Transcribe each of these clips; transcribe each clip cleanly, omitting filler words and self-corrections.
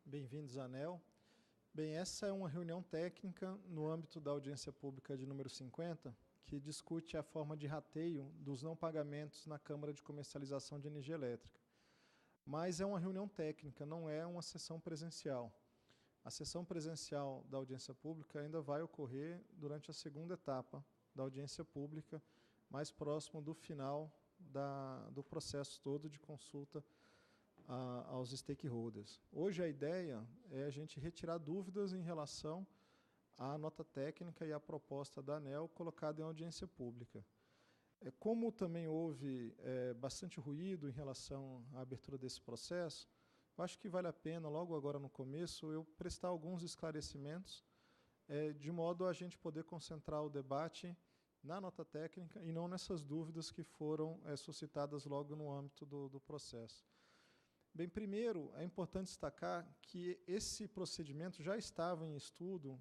Bem-vindos à ANEEL. Bem, essa é uma reunião técnica no âmbito da audiência pública de número 50, que discute a forma de rateio dos não pagamentos na Câmara de Comercialização de Energia Elétrica. Mas é uma reunião técnica, não é uma sessão presencial. A sessão presencial da audiência pública ainda vai ocorrer durante a segunda etapa da audiência pública, mais próximo do final do processo todo de consulta aos stakeholders. Hoje a ideia é a gente retirar dúvidas em relação à nota técnica e à proposta da ANEEL colocada em audiência pública. Como também houve bastante ruído em relação à abertura desse processo, eu acho que vale a pena, logo agora no começo, eu prestar alguns esclarecimentos, de modo a gente poder concentrar o debate na nota técnica e não nessas dúvidas que foram suscitadas logo no âmbito do processo. Bem, primeiro, é importante destacar que esse procedimento já estava em estudo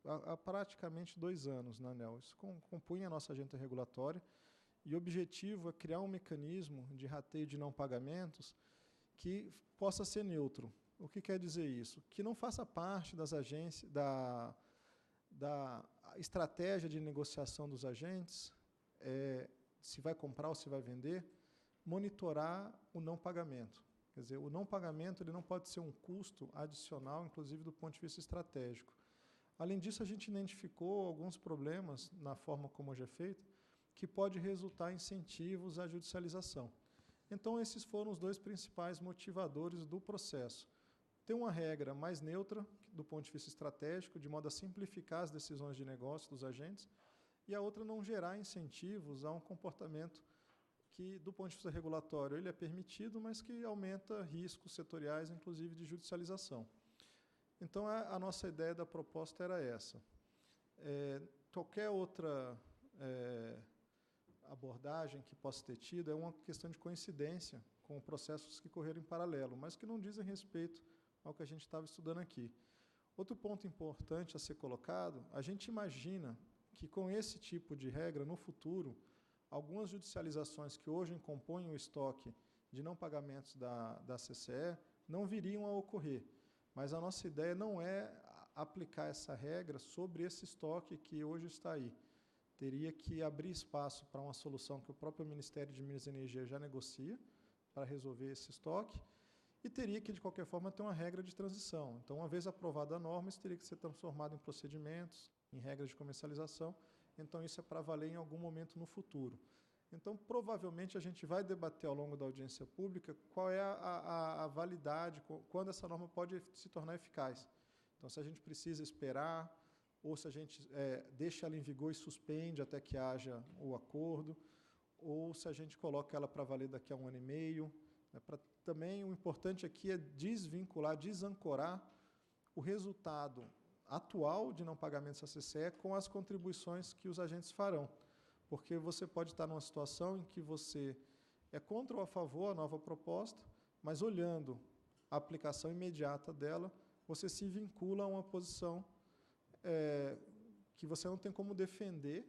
há praticamente 2 anos na ANEEL. Isso compunha a nossa agenda regulatória e o objetivo é criar um mecanismo de rateio de não pagamentos que possa ser neutro. O que quer dizer isso? Que não faça parte das agências, da estratégia de negociação dos agentes, se vai comprar ou se vai vender, monitorar o não pagamento. Quer dizer, o não pagamento ele não pode ser um custo adicional, inclusive do ponto de vista estratégico. Além disso, a gente identificou alguns problemas na forma como hoje é feito, que pode resultar em incentivos à judicialização. Então, esses foram os 2 principais motivadores do processo. Ter uma regra mais neutra, do ponto de vista estratégico, de modo a simplificar as decisões de negócio dos agentes, e a outra não gerar incentivos a um comportamento que, do ponto de vista regulatório, ele é permitido, mas que aumenta riscos setoriais, inclusive de judicialização. Então, a nossa ideia da proposta era essa. Qualquer outra abordagem que possa ter tido é uma questão de coincidência com processos que correram em paralelo, mas que não dizem respeito ao que a gente estava estudando aqui. Outro ponto importante a ser colocado, a gente imagina que com esse tipo de regra, no futuro, algumas judicializações que hoje compõem o estoque de não pagamentos da CCE não viriam a ocorrer. Mas a nossa ideia não é aplicar essa regra sobre esse estoque que hoje está aí. Teria que abrir espaço para uma solução que o próprio Ministério de Minas e Energia já negocia para resolver esse estoque e teria que, de qualquer forma, ter uma regra de transição. Então, uma vez aprovada a norma, isso teria que ser transformado em procedimentos, em regras de comercialização. Então, isso é para valer em algum momento no futuro. Então, provavelmente, a gente vai debater ao longo da audiência pública qual é a validade, quando essa norma pode se tornar eficaz. Então, se a gente precisa esperar, ou se a gente deixa ela em vigor e suspende até que haja o acordo, ou se a gente coloca ela para valer daqui a 1 ano e meio. Também o importante aqui é desvincular, desancorar o resultado atual de não pagamentos à CCE com as contribuições que os agentes farão. Porque você pode estar numa situação em que você é contra ou a favor da nova proposta, mas olhando a aplicação imediata dela, você se vincula a uma posição que você não tem como defender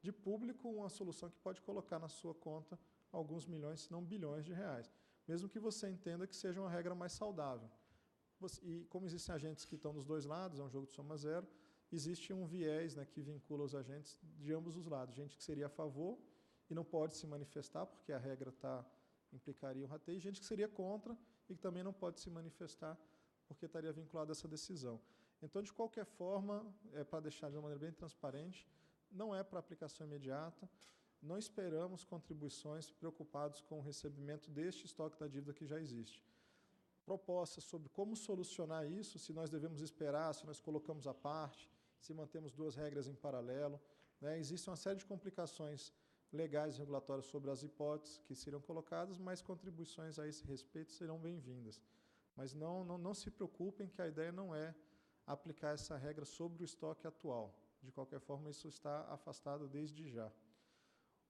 de público uma solução que pode colocar na sua conta alguns milhões, se não bilhões de reais, mesmo que você entenda que seja uma regra mais saudável. E como existem agentes que estão dos 2 lados, é um jogo de soma zero, existe um viés, né, que vincula os agentes de ambos os lados. Gente que seria a favor e não pode se manifestar, porque a regra implicaria um rateio, e gente que seria contra e que também não pode se manifestar, porque estaria vinculado a essa decisão. Então, de qualquer forma, para deixar de uma maneira bem transparente, não é para aplicação imediata, não esperamos contribuições preocupados com o recebimento deste estoque da dívida que já existe. Propostas sobre como solucionar isso, se nós devemos esperar, se nós colocamos à parte, se mantemos 2 regras em paralelo. Existe uma série de complicações legais e regulatórias sobre as hipóteses que serão colocadas, mas contribuições a esse respeito serão bem-vindas. Mas não se preocupem que a ideia não é aplicar essa regra sobre o estoque atual. De qualquer forma, isso está afastado desde já.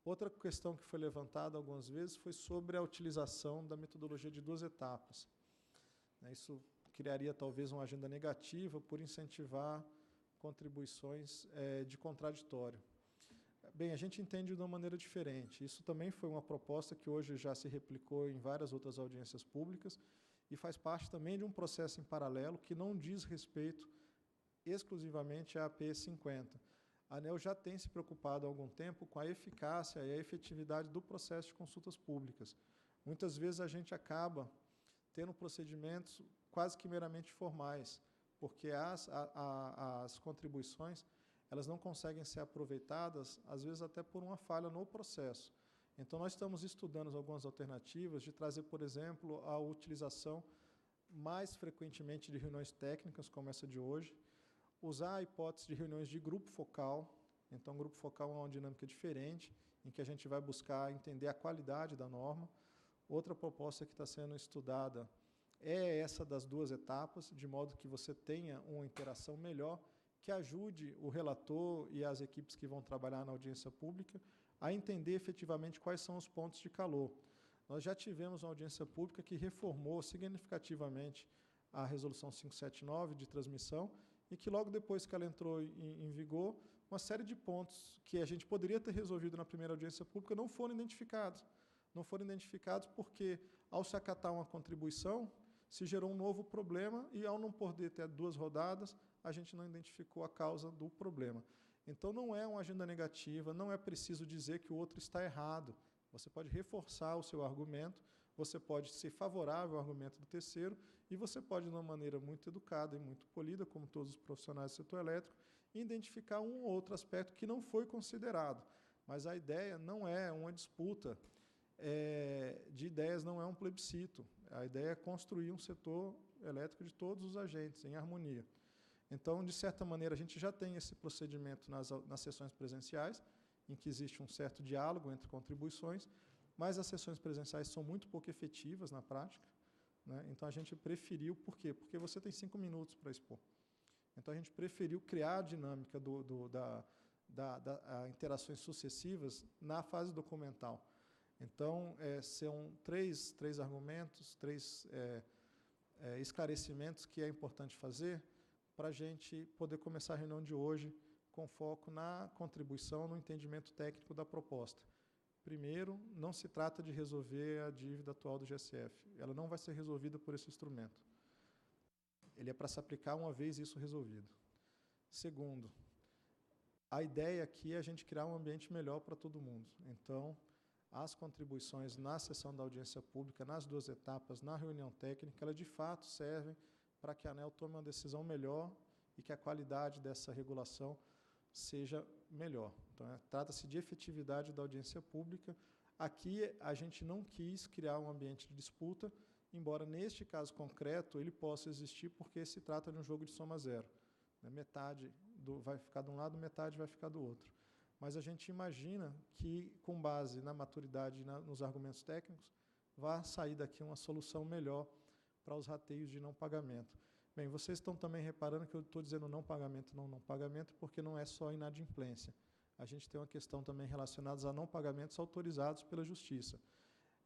Outra questão que foi levantada algumas vezes foi sobre a utilização da metodologia de 2 etapas. Isso criaria talvez uma agenda negativa por incentivar contribuições de contraditório. Bem, a gente entende de uma maneira diferente. Isso também foi uma proposta que hoje já se replicou em várias outras audiências públicas e faz parte também de um processo em paralelo que não diz respeito exclusivamente à APE 50. A ANEEL já tem se preocupado há algum tempo com a eficácia e a efetividade do processo de consultas públicas. Muitas vezes a gente acaba tendo procedimentos quase que meramente formais, porque as contribuições elas não conseguem ser aproveitadas, às vezes até por uma falha no processo. Então, nós estamos estudando algumas alternativas de trazer, por exemplo, a utilização mais frequentemente de reuniões técnicas, como essa de hoje, usar a hipótese de reuniões de grupo focal. Então, o grupo focal é uma dinâmica diferente, em que a gente vai buscar entender a qualidade da norma. Outra proposta que está sendo estudada é essa das 2 etapas, de modo que você tenha uma interação melhor, que ajude o relator e as equipes que vão trabalhar na audiência pública a entender efetivamente quais são os pontos de calor. Nós já tivemos uma audiência pública que reformou significativamente a Resolução 579 de transmissão e que logo depois que ela entrou em vigor, uma série de pontos que a gente poderia ter resolvido na primeira audiência pública não foram identificados. Não foram identificados porque, ao se acatar uma contribuição, se gerou um novo problema e, ao não poder ter 2 rodadas, a gente não identificou a causa do problema. Então, não é uma agenda negativa, não é preciso dizer que o outro está errado. Você pode reforçar o seu argumento, você pode ser favorável ao argumento do terceiro e você pode, de uma maneira muito educada e muito polida, como todos os profissionais do setor elétrico, identificar um ou outro aspecto que não foi considerado. Mas a ideia não é uma disputa de ideias, não é um plebiscito. A ideia é construir um setor elétrico de todos os agentes, em harmonia. Então, de certa maneira, a gente já tem esse procedimento nas sessões presenciais, em que existe um certo diálogo entre contribuições, mas as sessões presenciais são muito pouco efetivas na prática, né? Então, a gente preferiu, por quê? Porque você tem 5 minutos para expor. Então, a gente preferiu criar a dinâmica interações sucessivas na fase documental. Então, são três argumentos, 3 esclarecimentos que é importante fazer para a gente poder começar a reunião de hoje com foco na contribuição, no entendimento técnico da proposta. Primeiro, não se trata de resolver a dívida atual do GSF. Ela não vai ser resolvida por esse instrumento. Ele é para se aplicar uma vez isso resolvido. Segundo, a ideia aqui é a gente criar um ambiente melhor para todo mundo. Então, as contribuições na sessão da audiência pública, nas 2 etapas, na reunião técnica, elas de fato servem para que a ANEEL tome uma decisão melhor e que a qualidade dessa regulação seja melhor. Então, trata-se de efetividade da audiência pública. Aqui, a gente não quis criar um ambiente de disputa, embora, neste caso concreto, ele possa existir, porque se trata de um jogo de soma zero. Metade vai ficar de um lado, metade vai ficar do outro. Mas a gente imagina que, com base na maturidade e nos argumentos técnicos, vai sair daqui uma solução melhor para os rateios de não pagamento. Bem, vocês estão também reparando que eu estou dizendo não pagamento, porque não é só inadimplência. A gente tem uma questão também relacionada a não pagamentos autorizados pela Justiça.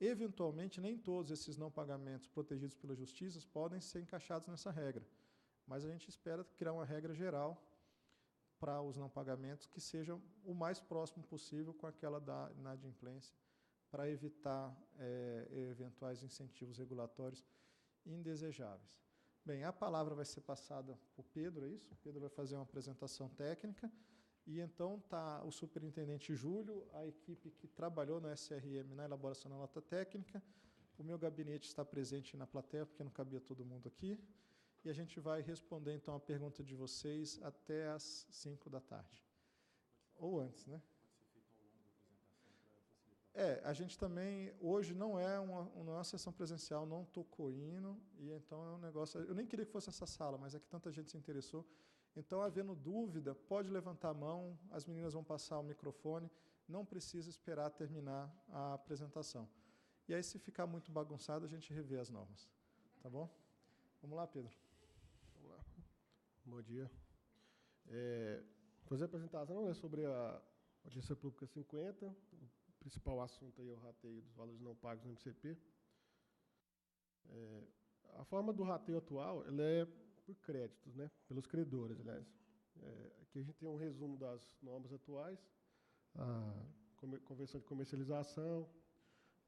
Eventualmente, nem todos esses não pagamentos protegidos pela Justiça podem ser encaixados nessa regra, mas a gente espera criar uma regra geral para os não pagamentos que seja o mais próximo possível com aquela da inadimplência, para evitar eventuais incentivos regulatórios indesejáveis. Bem, a palavra vai ser passada para o Pedro, é isso? O Pedro vai fazer uma apresentação técnica, e então está o superintendente Júlio, a equipe que trabalhou no SRM na elaboração da nota técnica, o meu gabinete está presente na plateia, porque não cabia todo mundo aqui, e a gente vai responder, então, a pergunta de vocês até às 5 da tarde. Ou antes, né? A gente também, hoje não é uma sessão presencial, não tocou hino, e então é um negócio... Eu nem queria que fosse essa sala, mas é que tanta gente se interessou. Então, havendo dúvida, pode levantar a mão, as meninas vão passar o microfone, não precisa esperar terminar a apresentação. E aí, se ficar muito bagunçado, a gente revê as normas. Tá bom? Vamos lá, Pedro. Vamos lá. Bom dia. Fazer a apresentação sobre a Audiência Pública 50, o principal assunto aí é o rateio dos valores não pagos no MCP. A forma do rateio atual, ela é por créditos, né, pelos credores, aliás. Aqui a gente tem um resumo das normas atuais, a Convenção de Comercialização,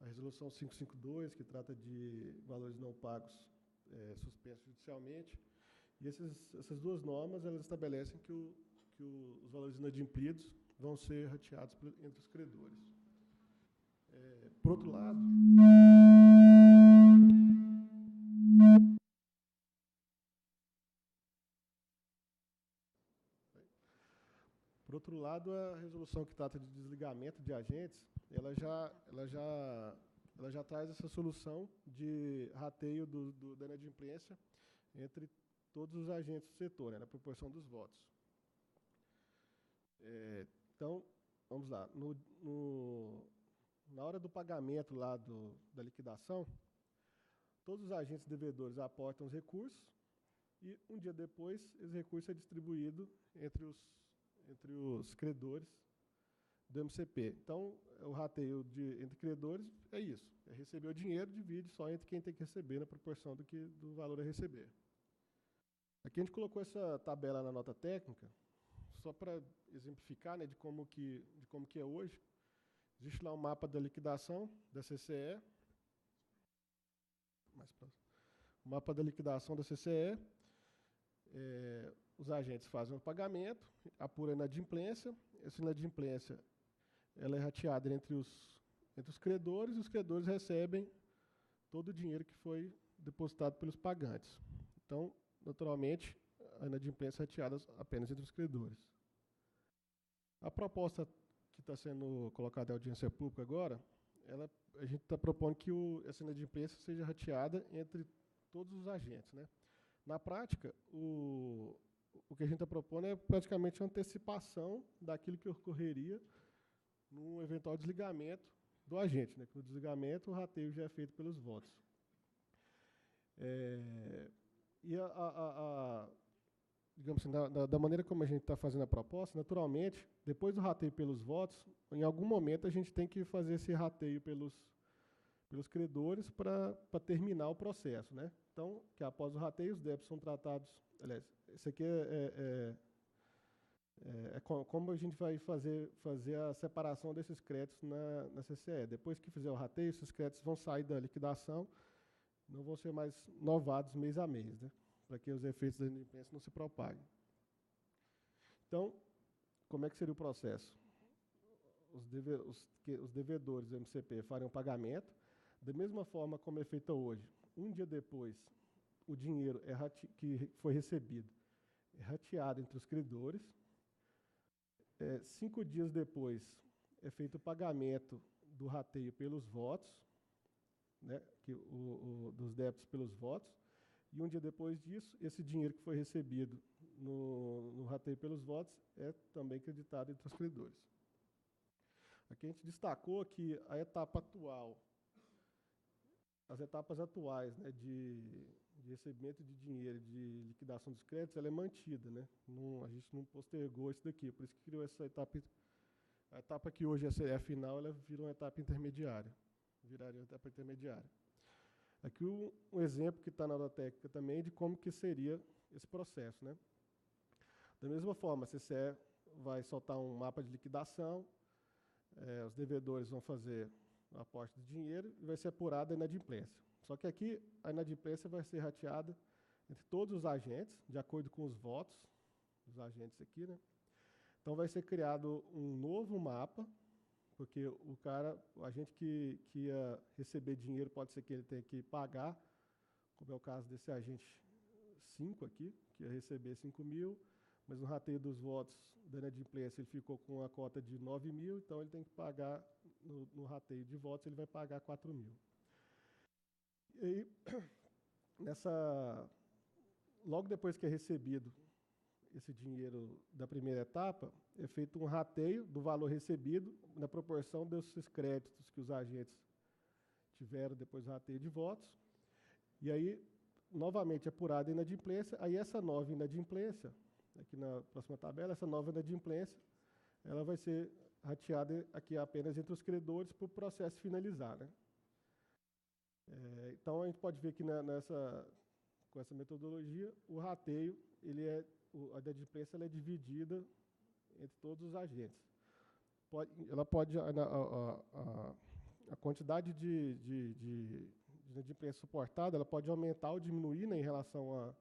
a Resolução 552, que trata de valores não pagos suspensos judicialmente. E essas duas normas, elas estabelecem que os valores inadimplidos vão ser rateados entre os credores. Por outro lado, a resolução que trata de desligamento de agentes, ela já traz essa solução de rateio da inadimplência entre todos os agentes do setor, né, na proporção dos votos. Então, vamos lá. Na hora do pagamento lá da liquidação, todos os agentes devedores aportam os recursos e, um dia depois, esse recurso é distribuído entre os credores do MCP. Então, o rateio entre credores é isso. É receber o dinheiro, divide só entre quem tem que receber, na proporção do valor a receber. Aqui a gente colocou essa tabela na nota técnica, só para exemplificar, né, de como que é hoje. Existe lá um mapa da liquidação da CCE. O mapa da liquidação da CCE. Os agentes fazem o pagamento, apura a inadimplência. Essa inadimplência ela é rateada entre os credores, e os credores recebem todo o dinheiro que foi depositado pelos pagantes. Então, naturalmente, a inadimplência é rateada apenas entre os credores. A proposta que está sendo colocada em audiência pública agora, a gente está propondo que essa inadimplência seja rateada entre todos os agentes, né? Na prática, o que a gente está propondo é praticamente uma antecipação daquilo que ocorreria num eventual desligamento do agente, né? Que no desligamento o rateio já é feito pelos votos. Digamos assim, da maneira como a gente está fazendo a proposta, naturalmente, depois do rateio pelos votos, em algum momento a gente tem que fazer esse rateio pelos credores para terminar o processo, né? Então, que após o rateio, os débitos são tratados. Aliás, isso aqui como a gente vai fazer a separação desses créditos na CCE. Depois que fizer o rateio, esses créditos vão sair da liquidação, não vão ser mais novados mês a mês, né? Para que os efeitos da inadimplência não se propaguem. Então, como é que seria o processo? Os devedores do MCP farem um pagamento, da mesma forma como é feito hoje. Um dia depois, o dinheiro que foi recebido é rateado entre os credores. 5 dias depois, é feito o pagamento do rateio pelos votos, né, dos débitos pelos votos. E um dia depois disso, esse dinheiro que foi recebido no rateio pelos votos é também creditado entre os credores. Aqui a gente destacou que a etapa atual, as etapas atuais, né, de recebimento de dinheiro, de liquidação dos créditos, ela é mantida, né? A gente não postergou isso daqui, por isso que criou essa etapa. A etapa que hoje é a final, ela virou uma etapa intermediária. Viraria uma etapa intermediária. Aqui um exemplo que está na nota técnica também de como que seria esse processo, né? Da mesma forma, a CCE vai soltar um mapa de liquidação, os devedores vão fazer o aporte de dinheiro e vai ser apurada a inadimplência. Só que aqui a inadimplência vai ser rateada entre todos os agentes, de acordo com os votos dos agentes aqui, né? Então vai ser criado um novo mapa, porque o agente que ia receber dinheiro pode ser que ele tenha que pagar, como é o caso desse agente 5 aqui, que ia receber 5 mil, mas no rateio dos votos da inadimplência ele ficou com a cota de 9 mil, então ele tem que pagar, no rateio de votos, ele vai pagar 4 mil. E aí, logo depois que é recebido esse dinheiro da primeira etapa, é feito um rateio do valor recebido na proporção desses créditos que os agentes tiveram depois do rateio de votos. E aí, novamente, apurada a inadimplência. Aí essa nova inadimplência, aqui na próxima tabela, essa nova inadimplência, ela vai ser rateada aqui apenas entre os credores para o processo finalizar, né? Então, a gente pode ver que com essa metodologia, o rateio, a inadimplência ela é dividida entre todos os agentes. A quantidade de inadimplência suportada, ela pode aumentar ou diminuir, né, em relação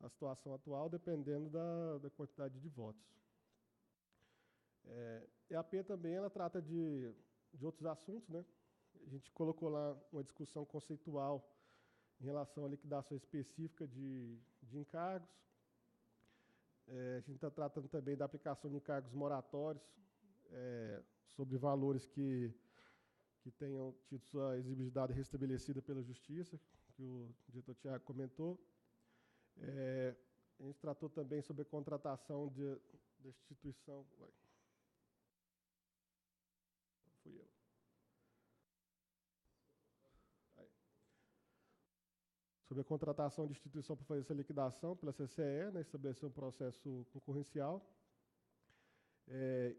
à situação atual, dependendo da quantidade de votos. E a EAP também ela trata de outros assuntos, né? A gente colocou lá uma discussão conceitual em relação à liquidação específica de encargos. A gente está tratando também da aplicação de encargos moratórios sobre valores que tenham tido sua exigibilidade restabelecida pela Justiça, que o diretor Tiago comentou. A gente tratou também sobre a contratação da instituição... Fui eu. Sobre a contratação de instituição para fazer essa liquidação pela CCE, né, estabelecer um processo concorrencial,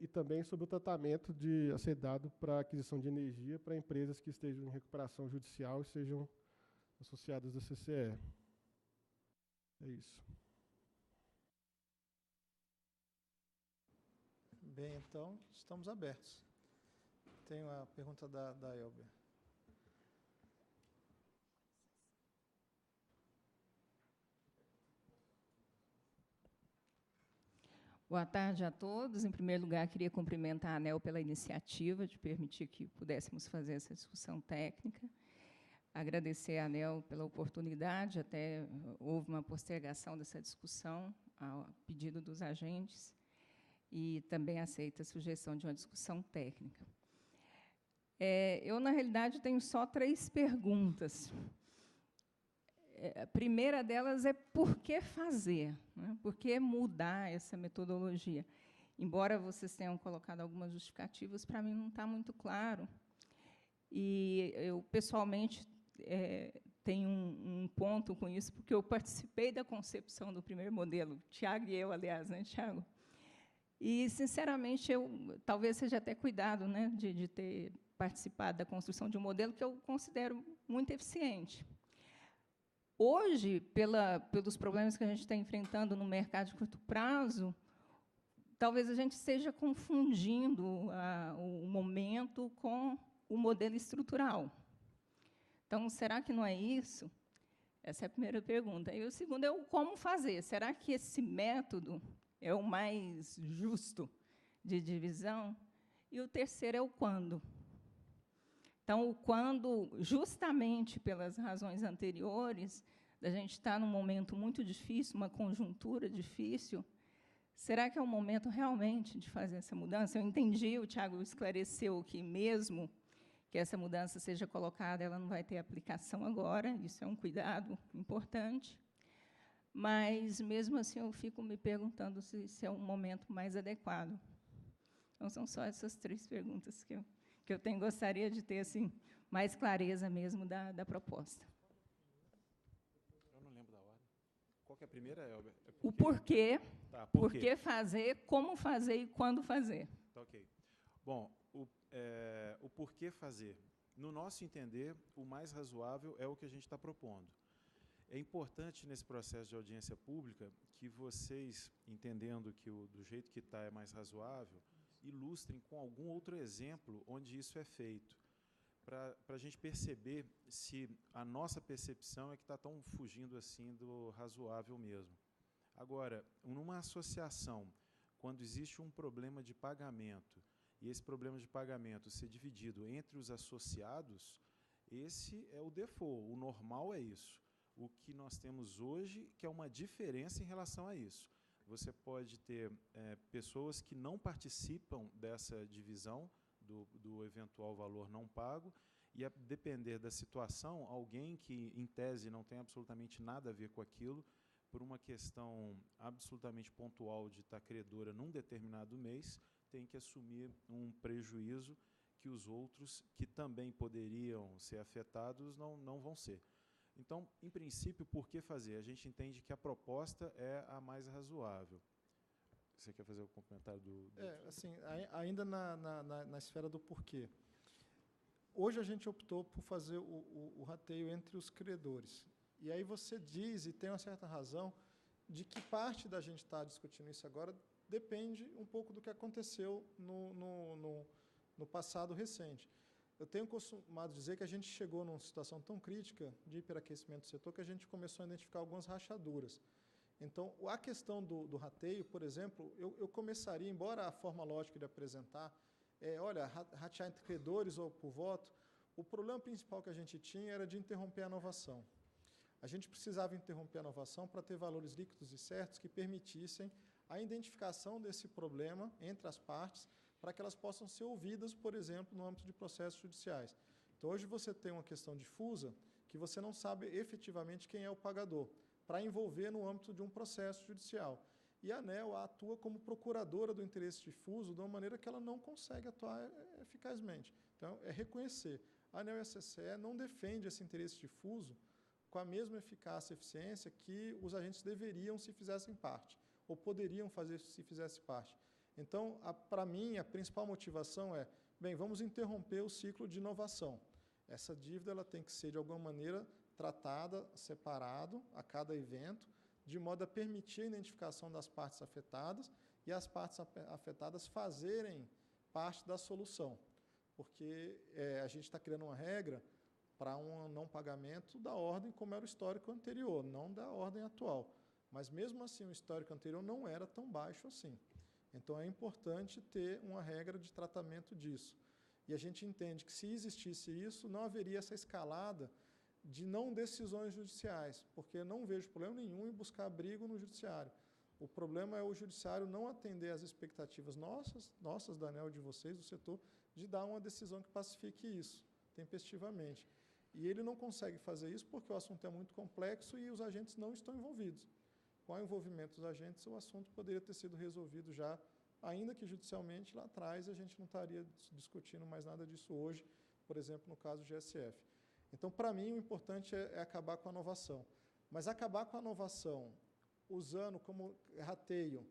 e também sobre o tratamento a ser dado para a aquisição de energia para empresas que estejam em recuperação judicial e sejam associadas à CCE. É isso. Bem, então, estamos abertos. Tem uma pergunta da Elber. Boa tarde a todos. Em primeiro lugar, queria cumprimentar a ANEEL pela iniciativa de permitir que pudéssemos fazer essa discussão técnica. Agradecer à ANEEL pela oportunidade, até houve uma postergação dessa discussão a pedido dos agentes, e também aceito a sugestão de uma discussão técnica. Eu, na realidade, tenho só 3 perguntas. A primeira delas é por que fazer, né? Por que mudar essa metodologia? Embora vocês tenham colocado algumas justificativas, para mim não está muito claro. E eu, pessoalmente, tenho um ponto com isso, porque eu participei da concepção do primeiro modelo, Tiago e eu, aliás, né, Tiago? E, sinceramente, talvez seja até cuidado, né, de ter participado da construção de um modelo que eu considero muito eficiente. Hoje, pelos problemas que a gente está enfrentando no mercado de curto prazo, talvez a gente esteja confundindo o momento com o modelo estrutural. Então, será que não é isso? Essa é a primeira pergunta. E o segundo é o como fazer. Será que esse método é o mais justo de divisão? E o terceiro é o quando. Então, o quando, justamente pelas razões anteriores, da gente estar num momento muito difícil, uma conjuntura difícil, será que é o momento realmente de fazer essa mudança? Eu entendi, o Tiago esclareceu que mesmo que essa mudança seja colocada, ela não vai ter aplicação agora, isso é um cuidado importante, mas, mesmo assim, eu fico me perguntando se é um momento mais adequado. Então, são só essas 3 perguntas que eu gostaria de ter assim, mais clareza mesmo da proposta. Eu não lembro da ordem. Qual que é a primeira, Elber? O porquê, tá, por que fazer, como fazer e quando fazer. Tá, ok. Bom, o porquê fazer. No nosso entender, o mais razoável é o que a gente está propondo. É importante, nesse processo de audiência pública, que vocês, entendendo que do jeito que está é mais razoável, ilustrem com algum outro exemplo onde isso é feito, para a gente perceber se a nossa percepção é que está tão fugindo assim do razoável mesmo. Agora, numa associação, quando existe um problema de pagamento, e esse problema de pagamento ser dividido entre os associados, esse é o default, o normal é isso. O que nós temos hoje, que é uma diferença em relação a isso. Você pode ter pessoas que não participam dessa divisão do eventual valor não pago, e, a depender da situação, alguém que, em tese, não tem absolutamente nada a ver com aquilo, por uma questão absolutamente pontual de estar credora num determinado mês, tem que assumir um prejuízo que os outros, que também poderiam ser afetados, não vão ser. Então, em princípio, por que fazer? A gente entende que a proposta é a mais razoável. Você quer fazer o comentário do... assim, ainda na esfera do porquê. Hoje a gente optou por fazer o rateio entre os credores. E aí você diz, e tem uma certa razão, de que parte da gente estar discutindo isso agora depende um pouco do que aconteceu no passado recente. eu tenho costumado dizer que a gente chegou numa situação tão crítica de hiperaquecimento do setor que a gente começou a identificar algumas rachaduras. Então, a questão do rateio, por exemplo, eu começaria, embora a forma lógica de apresentar, olha, ratear entre credores ou por voto, o problema principal que a gente tinha era de interromper a inovação. A gente precisava interromper a inovação para ter valores líquidos e certos que permitissem a identificação desse problema entre as partes, para que elas possam ser ouvidas, por exemplo, no âmbito de processos judiciais. Então, hoje você tem uma questão difusa que você não sabe efetivamente quem é o pagador, para envolver no âmbito de um processo judicial. E a ANEEL atua como procuradora do interesse difuso de uma maneira que ela não consegue atuar eficazmente. Então, é reconhecer. A ANEEL e a CCE não defendem esse interesse difuso com a mesma eficácia e eficiência que os agentes deveriam se fizessem parte, ou poderiam fazer se fizesse parte. Então, para mim, a principal motivação é, bem, vamos interromper o ciclo de inovação. Essa dívida ela tem que ser, de alguma maneira, tratada separado a cada evento, de modo a permitir a identificação das partes afetadas e as partes afetadas fazerem parte da solução. Porque a gente está criando uma regra para um não pagamento da ordem como era o histórico anterior, não da ordem atual. Mas, mesmo assim, o histórico anterior não era tão baixo assim. Então, é importante ter uma regra de tratamento disso. E a gente entende que, se existisse isso, não haveria essa escalada de não decisões judiciais, porque eu não vejo problema nenhum em buscar abrigo no judiciário. O problema é o judiciário não atender às expectativas nossas da ANEEL, de vocês, do setor, de dar uma decisão que pacifique isso, tempestivamente. E ele não consegue fazer isso porque o assunto é muito complexo e os agentes não estão envolvidos. Com o envolvimento dos agentes, o assunto poderia ter sido resolvido já, ainda que judicialmente, lá atrás, a gente não estaria discutindo mais nada disso hoje, por exemplo, no caso do GSF. Então, para mim, o importante é acabar com a inovação. Mas acabar com a inovação usando como rateio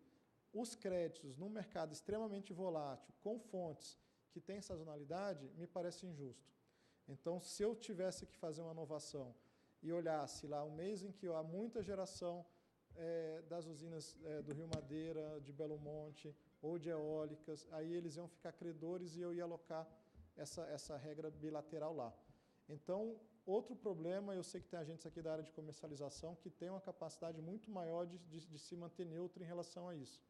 os créditos num mercado extremamente volátil, com fontes que têm sazonalidade, me parece injusto. Então, se eu tivesse que fazer uma inovação e olhasse lá um mês em que há muita geração das usinas do Rio Madeira, de Belo Monte, ou de eólicas, aí eles iam ficar credores e eu ia alocar essa regra bilateral lá. Então, outro problema, eu sei que tem agentes aqui da área de comercialização que tem uma capacidade muito maior de se manter neutro em relação a isso.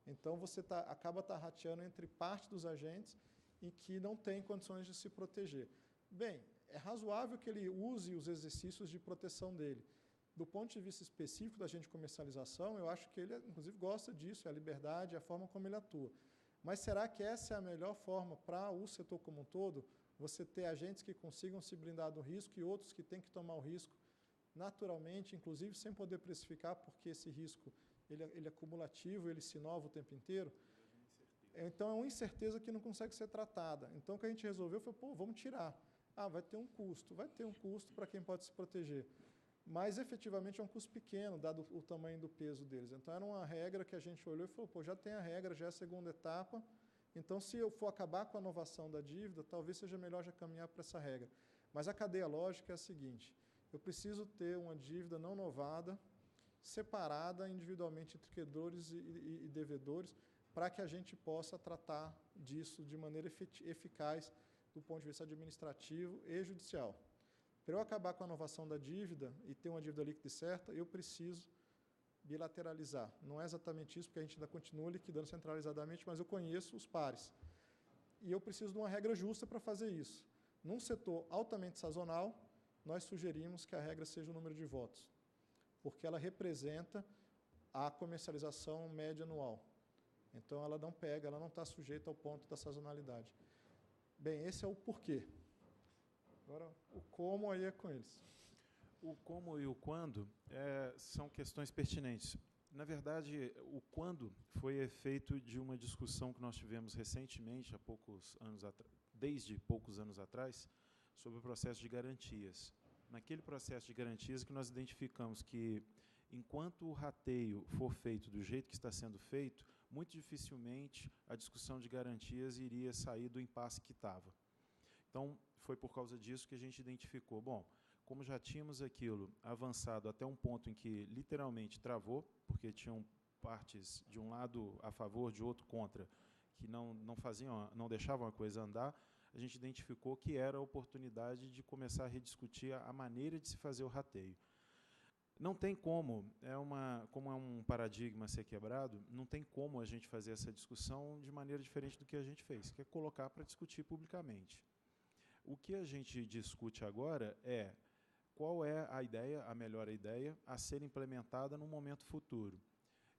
Então, você acaba rateando entre parte dos agentes e que não tem condições de se proteger. Bem, é razoável que ele use os exercícios de proteção dele. Do ponto de vista específico da agente de comercialização, eu acho que ele, inclusive, gosta disso, é a liberdade, é a forma como ele atua. Mas será que essa é a melhor forma para o setor como um todo? Você ter agentes que consigam se blindar do risco e outros que têm que tomar o risco naturalmente, inclusive sem poder precificar, porque esse risco ele é cumulativo, ele se inova o tempo inteiro. Então, é uma incerteza que não consegue ser tratada. Então, o que a gente resolveu foi, vamos tirar. Vai ter um custo. Vai ter um custo para quem pode se proteger. Mas, efetivamente, é um custo pequeno, dado o tamanho do peso deles. Então, era uma regra que a gente olhou e falou, já tem a regra, já é a segunda etapa. Então, se eu for acabar com a inovação da dívida, talvez seja melhor já caminhar para essa regra. Mas a cadeia lógica é a seguinte, eu preciso ter uma dívida não novada, separada individualmente entre credores e devedores, para que a gente possa tratar disso de maneira eficaz do ponto de vista administrativo e judicial. Para eu acabar com a inovação da dívida e ter uma dívida líquida e certa, eu preciso bilateralizar. Não é exatamente isso, porque a gente ainda continua liquidando centralizadamente, mas eu conheço os pares. E eu preciso de uma regra justa para fazer isso. Num setor altamente sazonal, nós sugerimos que a regra seja o número de votos, porque ela representa a comercialização média anual. Então, ela não pega, ela não está sujeita ao ponto da sazonalidade. Bem, esse é o porquê. Agora, o como aí é com eles. O como e o quando são questões pertinentes. Na verdade, o quando foi efeito de uma discussão que nós tivemos recentemente, desde poucos anos atrás, sobre o processo de garantias. Naquele processo de garantias que nós identificamos que, enquanto o rateio for feito do jeito que está sendo feito, muito dificilmente a discussão de garantias iria sair do impasse que estava. Então, foi por causa disso que a gente identificou, como já tínhamos aquilo avançado até um ponto em que literalmente travou, porque tinham partes de um lado a favor, de outro contra, que não deixavam a coisa andar, a gente identificou que era a oportunidade de começar a rediscutir a maneira de se fazer o rateio. Não tem como, como é um paradigma a ser quebrado, não tem como a gente fazer essa discussão de maneira diferente do que a gente fez, que é colocar para discutir publicamente. O que a gente discute agora é qual é a ideia, a melhor ideia, a ser implementada no momento futuro.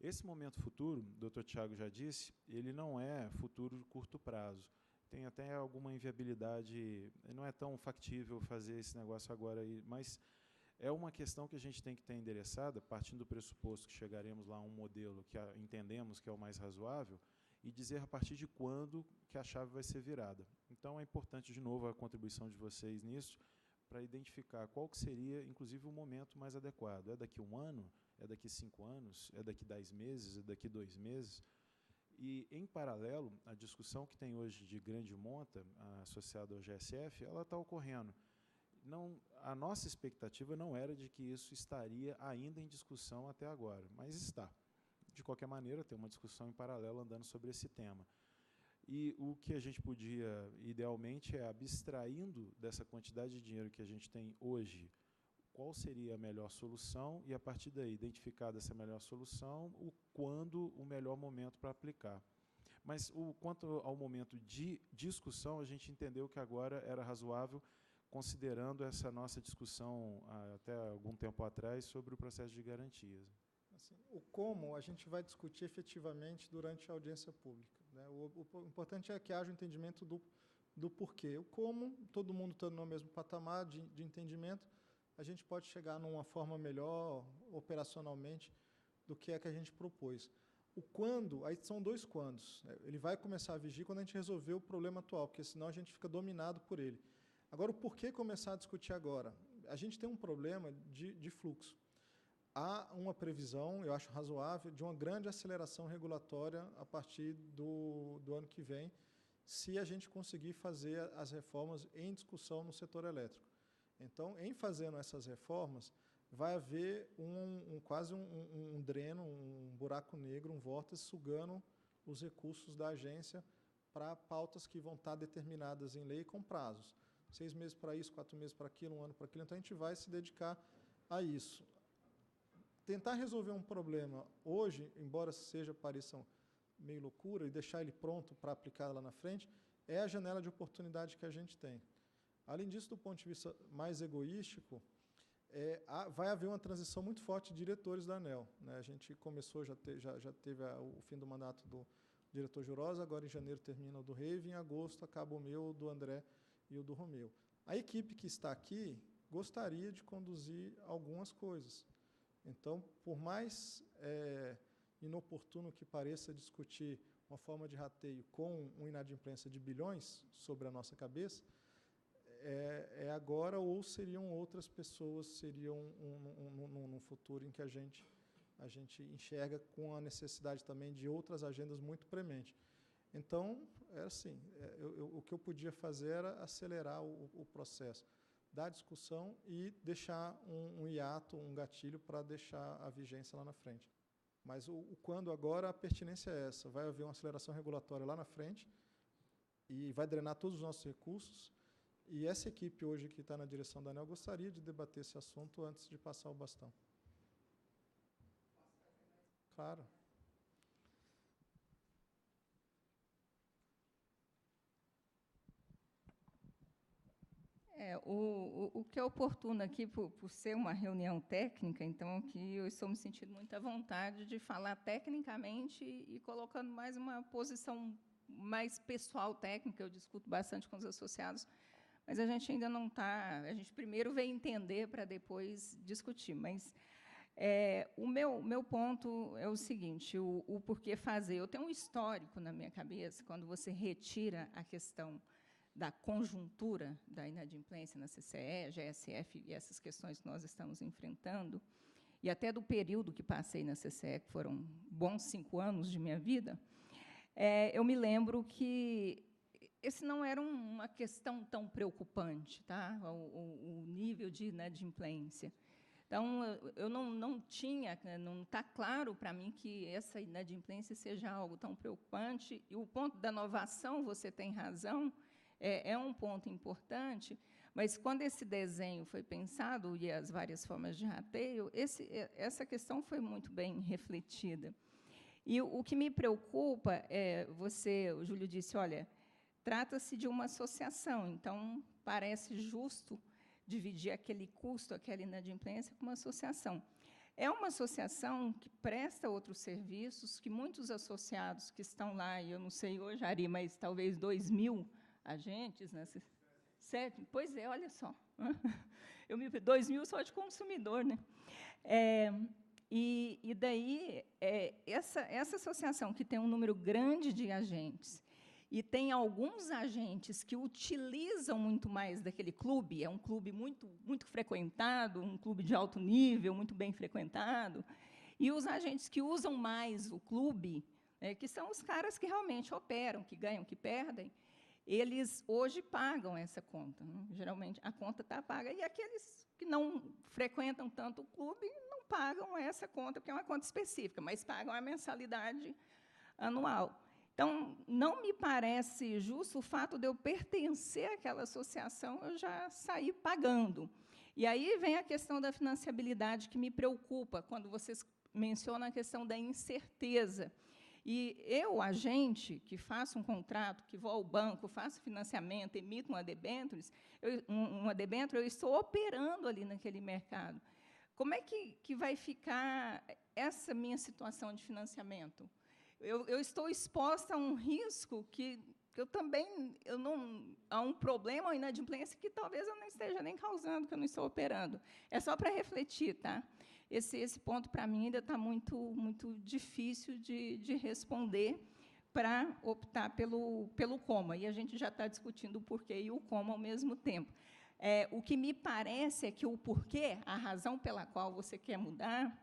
Esse momento futuro, o Dr. Tiago já disse, ele não é futuro de curto prazo. Tem até alguma inviabilidade, não é tão factível fazer esse negócio agora, mas é uma questão que a gente tem que ter endereçada, partindo do pressuposto que chegaremos lá a um modelo que entendemos que é o mais razoável, e dizer a partir de quando que a chave vai ser virada. Então, é importante, de novo, a contribuição de vocês nisso, para identificar qual que seria, inclusive, o momento mais adequado. É daqui 1 ano? É daqui 5 anos? É daqui 10 meses? É daqui 2 meses? E, em paralelo, a discussão que tem hoje de grande monta, associada ao GSF, ela está ocorrendo. A nossa expectativa não era de que isso estaria ainda em discussão até agora, mas está. De qualquer maneira, tem uma discussão em paralelo andando sobre esse tema. E o que a gente podia, idealmente, é, abstraindo dessa quantidade de dinheiro que a gente tem hoje, qual seria a melhor solução e, a partir daí, identificada essa melhor solução, quando o melhor momento para aplicar. Mas, quanto ao momento de discussão, a gente entendeu que agora era razoável, considerando essa nossa discussão até algum tempo atrás sobre o processo de garantias. Assim, o como a gente vai discutir efetivamente durante a audiência pública, né? O importante é que haja o entendimento do porquê. O como, todo mundo estando no mesmo patamar de entendimento, a gente pode chegar numa forma melhor, operacionalmente, do que é que a gente propôs. O quando, aí são 2 quandos, né? Ele vai começar a vigir quando a gente resolver o problema atual, porque senão a gente fica dominado por ele. Agora, o porquê começar a discutir agora? A gente tem um problema de fluxo. Há uma previsão, eu acho razoável, de uma grande aceleração regulatória a partir do ano que vem, se a gente conseguir fazer as reformas em discussão no setor elétrico. Então, em fazendo essas reformas, vai haver quase um dreno, um buraco negro, um vórtice sugando os recursos da agência para pautas que vão estar determinadas em lei com prazos. 6 meses para isso, 4 meses para aquilo, 1 ano para aquilo. Então, a gente vai se dedicar a isso. Tentar resolver um problema hoje, embora pareça meio loucura, e deixar ele pronto para aplicar lá na frente, é a janela de oportunidade que a gente tem. Além disso, do ponto de vista mais egoístico, vai haver uma transição muito forte de diretores da ANEEL, né? A gente começou, já teve o fim do mandato do diretor Jurosa, agora em janeiro termina o do Reive, em agosto acaba o meu, o do André e o do Romeu. A equipe que está aqui gostaria de conduzir algumas coisas. Então, por mais inoportuno que pareça discutir uma forma de rateio com uma inadimplência de bilhões sobre a nossa cabeça, agora, ou seriam outras pessoas, seriam num futuro em que a gente enxerga com a necessidade também de outras agendas muito premente. Então, assim, o que eu podia fazer era acelerar o processo da discussão e deixar um hiato, um gatilho para deixar a vigência lá na frente. Mas quando agora, a pertinência é essa, vai haver uma aceleração regulatória lá na frente e vai drenar todos os nossos recursos, e essa equipe hoje que está na direção da ANEEL gostaria de debater esse assunto antes de passar o bastão. Claro. O que é oportuno aqui, por ser uma reunião técnica, então, que eu estou me sentindo muita vontade de falar tecnicamente e colocando mais uma posição mais pessoal técnica, eu discuto bastante com os associados, mas a gente ainda não está... A gente primeiro vem entender para depois discutir, mas o meu ponto é o seguinte, o porquê fazer. Eu tenho um histórico na minha cabeça, quando você retira a questão da conjuntura da inadimplência na CCE, GSF e essas questões que nós estamos enfrentando, e até do período que passei na CCE, que foram bons 5 anos de minha vida, eu me lembro que esse não era uma questão tão preocupante, tá? O nível de inadimplência. Então, eu não está claro para mim que essa inadimplência seja algo tão preocupante, e o ponto da inovação, você tem razão, é um ponto importante, mas quando esse desenho foi pensado, e as várias formas de rateio, essa questão foi muito bem refletida. E o que me preocupa é, o Júlio disse, olha, trata-se de uma associação, então parece justo dividir aquele custo, aquela inadimplência, com uma associação. É uma associação que presta outros serviços, que muitos associados que estão lá, e eu não sei hoje, Ari, mas talvez 2.000 agentes, né? 7, pois é, olha só. 2.000 só de consumidor, né? E daí, essa associação, que tem um número grande de agentes, e tem alguns agentes que utilizam muito mais daquele clube, é um clube muito frequentado, um clube de alto nível, muito bem frequentado, e os agentes que usam mais o clube, que são os caras que realmente operam, que ganham, que perdem, eles hoje pagam essa conta, né? Geralmente, a conta está paga, e aqueles que não frequentam tanto o clube não pagam essa conta, porque é uma conta específica, mas pagam a mensalidade anual. Então, não me parece justo o fato de eu pertencer àquela associação, eu já sair pagando. E aí vem a questão da financiabilidade, que me preocupa, quando vocês mencionam a questão da incerteza. E eu, agente, que faço um contrato, que vou ao banco, faço financiamento, emito uma debênture, eu estou operando ali naquele mercado. Como é que vai ficar essa minha situação de financiamento? Eu estou exposta a um risco que eu também, há um problema, uma inadimplência que talvez eu não esteja nem causando, que eu não estou operando. É só para refletir, tá? Esse ponto, para mim, ainda está muito difícil de responder para optar pelo coma. E a gente já está discutindo o porquê e o como ao mesmo tempo. O que me parece é que o porquê, a razão pela qual você quer mudar,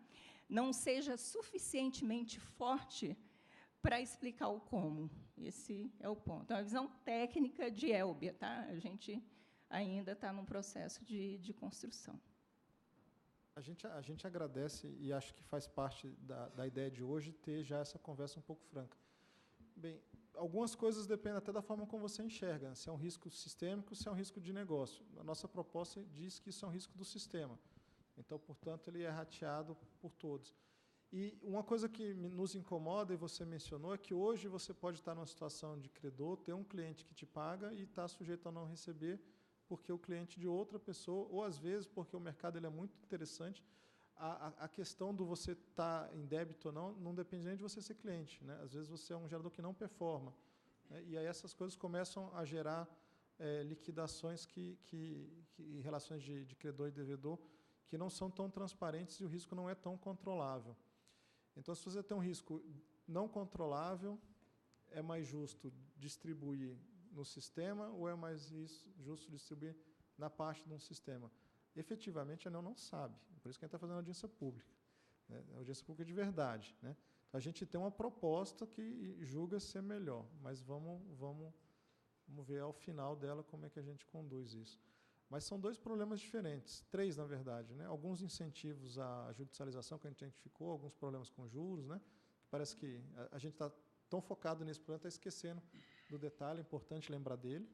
não seja suficientemente forte para explicar o como. Esse é o ponto. É uma visão técnica de Elbia, tá? A gente ainda está num processo de construção. A gente agradece, e acho que faz parte da ideia de hoje, ter já essa conversa um pouco franca. Bem, algumas coisas dependem até da forma como você enxerga, se é um risco sistêmico, se é um risco de negócio. A nossa proposta diz que isso é um risco do sistema. Então, portanto, ele é rateado por todos. E uma coisa que nos incomoda, e você mencionou, é que hoje você pode estar numa situação de credor, ter um cliente que te paga e está sujeito a não receber, porque o cliente de outra pessoa, ou às vezes porque o mercado ele é muito interessante, a questão do você estar em débito ou não depende nem de você ser cliente, né? Às vezes você é um gerador que não performa, né? E aí essas coisas começam a gerar liquidações e relações de credor e devedor que não são tão transparentes e o risco não é tão controlável. Então, se você tem um risco não controlável, é mais justo distribuir no sistema ou é mais justo distribuir na parte de um sistema? Efetivamente, a ANEEL não sabe. Por isso que a gente está fazendo audiência pública, né? Audiência pública de verdade, né? Então, a gente tem uma proposta que julga ser melhor, mas vamos ver ao final dela como é que a gente conduz isso. Mas são dois problemas diferentes, 3, na verdade, né? Alguns incentivos à judicialização que a gente identificou, alguns problemas com juros, né? Parece que a gente está tão focado nesse problema, está esquecendo do detalhe, é importante lembrar dele.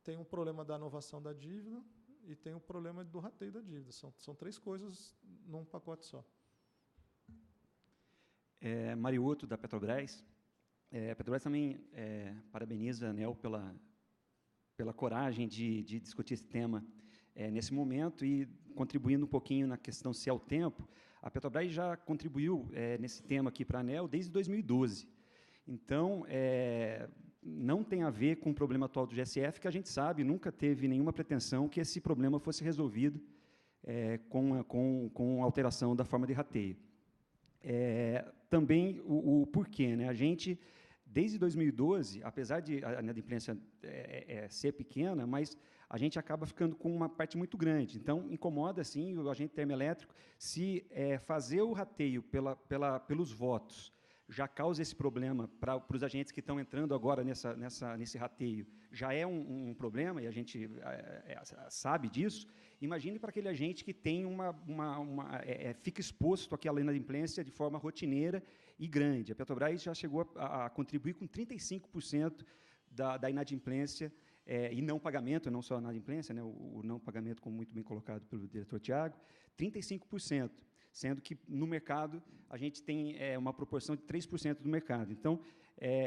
Tem um problema da inovação da dívida e tem o problema do rateio da dívida. São 3 coisas num pacote só. Mariuto, da Petrobras. A Petrobras também parabeniza a ANEEL pela coragem de discutir esse tema nesse momento e contribuindo um pouquinho na questão se é o tempo. A Petrobras já contribuiu nesse tema aqui para a ANEEL desde 2012. Então, não tem a ver com o problema atual do GSF, que a gente sabe, nunca teve nenhuma pretensão que esse problema fosse resolvido com a alteração da forma de rateio. Também o porquê, né? A gente, desde 2012, apesar de a inadimplência ser pequena, mas a gente acaba ficando com uma parte muito grande. Então, incomoda, sim, o agente termoelétrico, se fazer o rateio pelos votos já causa esse problema para os agentes que estão entrando agora nesse rateio, já é um problema, e a gente sabe disso. Imagine para aquele agente que tem fica exposto àquela inadimplência de forma rotineira e grande. A Petrobras já chegou a contribuir com 35% da inadimplência e não pagamento, não só inadimplência, né, o não pagamento, como muito bem colocado pelo diretor Tiago, 35%, sendo que no mercado a gente tem uma proporção de 3% do mercado. Então,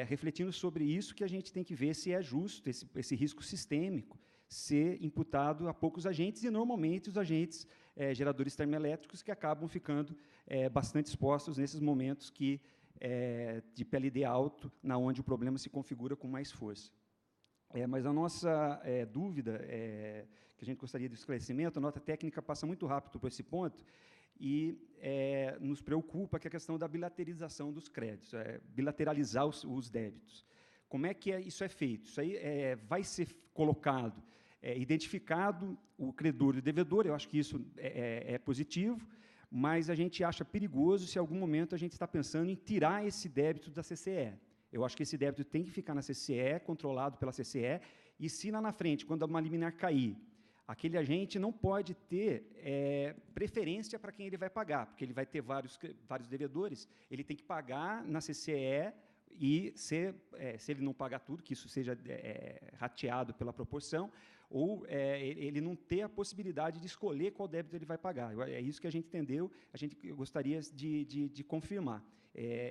refletindo sobre isso, que a gente tem que ver se é justo esse risco sistêmico ser imputado a poucos agentes, e normalmente os agentes geradores termoelétricos que acabam ficando bastante expostos nesses momentos de PLD alto, na onde o problema se configura com mais força. Mas a nossa dúvida, que a gente gostaria de esclarecimento, a nota técnica passa muito rápido por esse ponto, e nos preocupa que a questão da bilateralização dos créditos, bilateralizar os débitos. Como é que isso é feito? Isso aí vai ser colocado, identificado o credor e o devedor, eu acho que isso é positivo, mas a gente acha perigoso se, em algum momento, a gente está pensando em tirar esse débito da CCE. Eu acho que esse débito tem que ficar na CCE, controlado pela CCE, e se lá na frente, quando uma liminar cair, aquele agente não pode ter preferência para quem ele vai pagar, porque ele vai ter vários devedores, ele tem que pagar na CCE, e se ele não pagar tudo, que isso seja rateado pela proporção, ou ele não ter a possibilidade de escolher qual débito ele vai pagar. É isso que a gente entendeu, a gente gostaria de confirmar.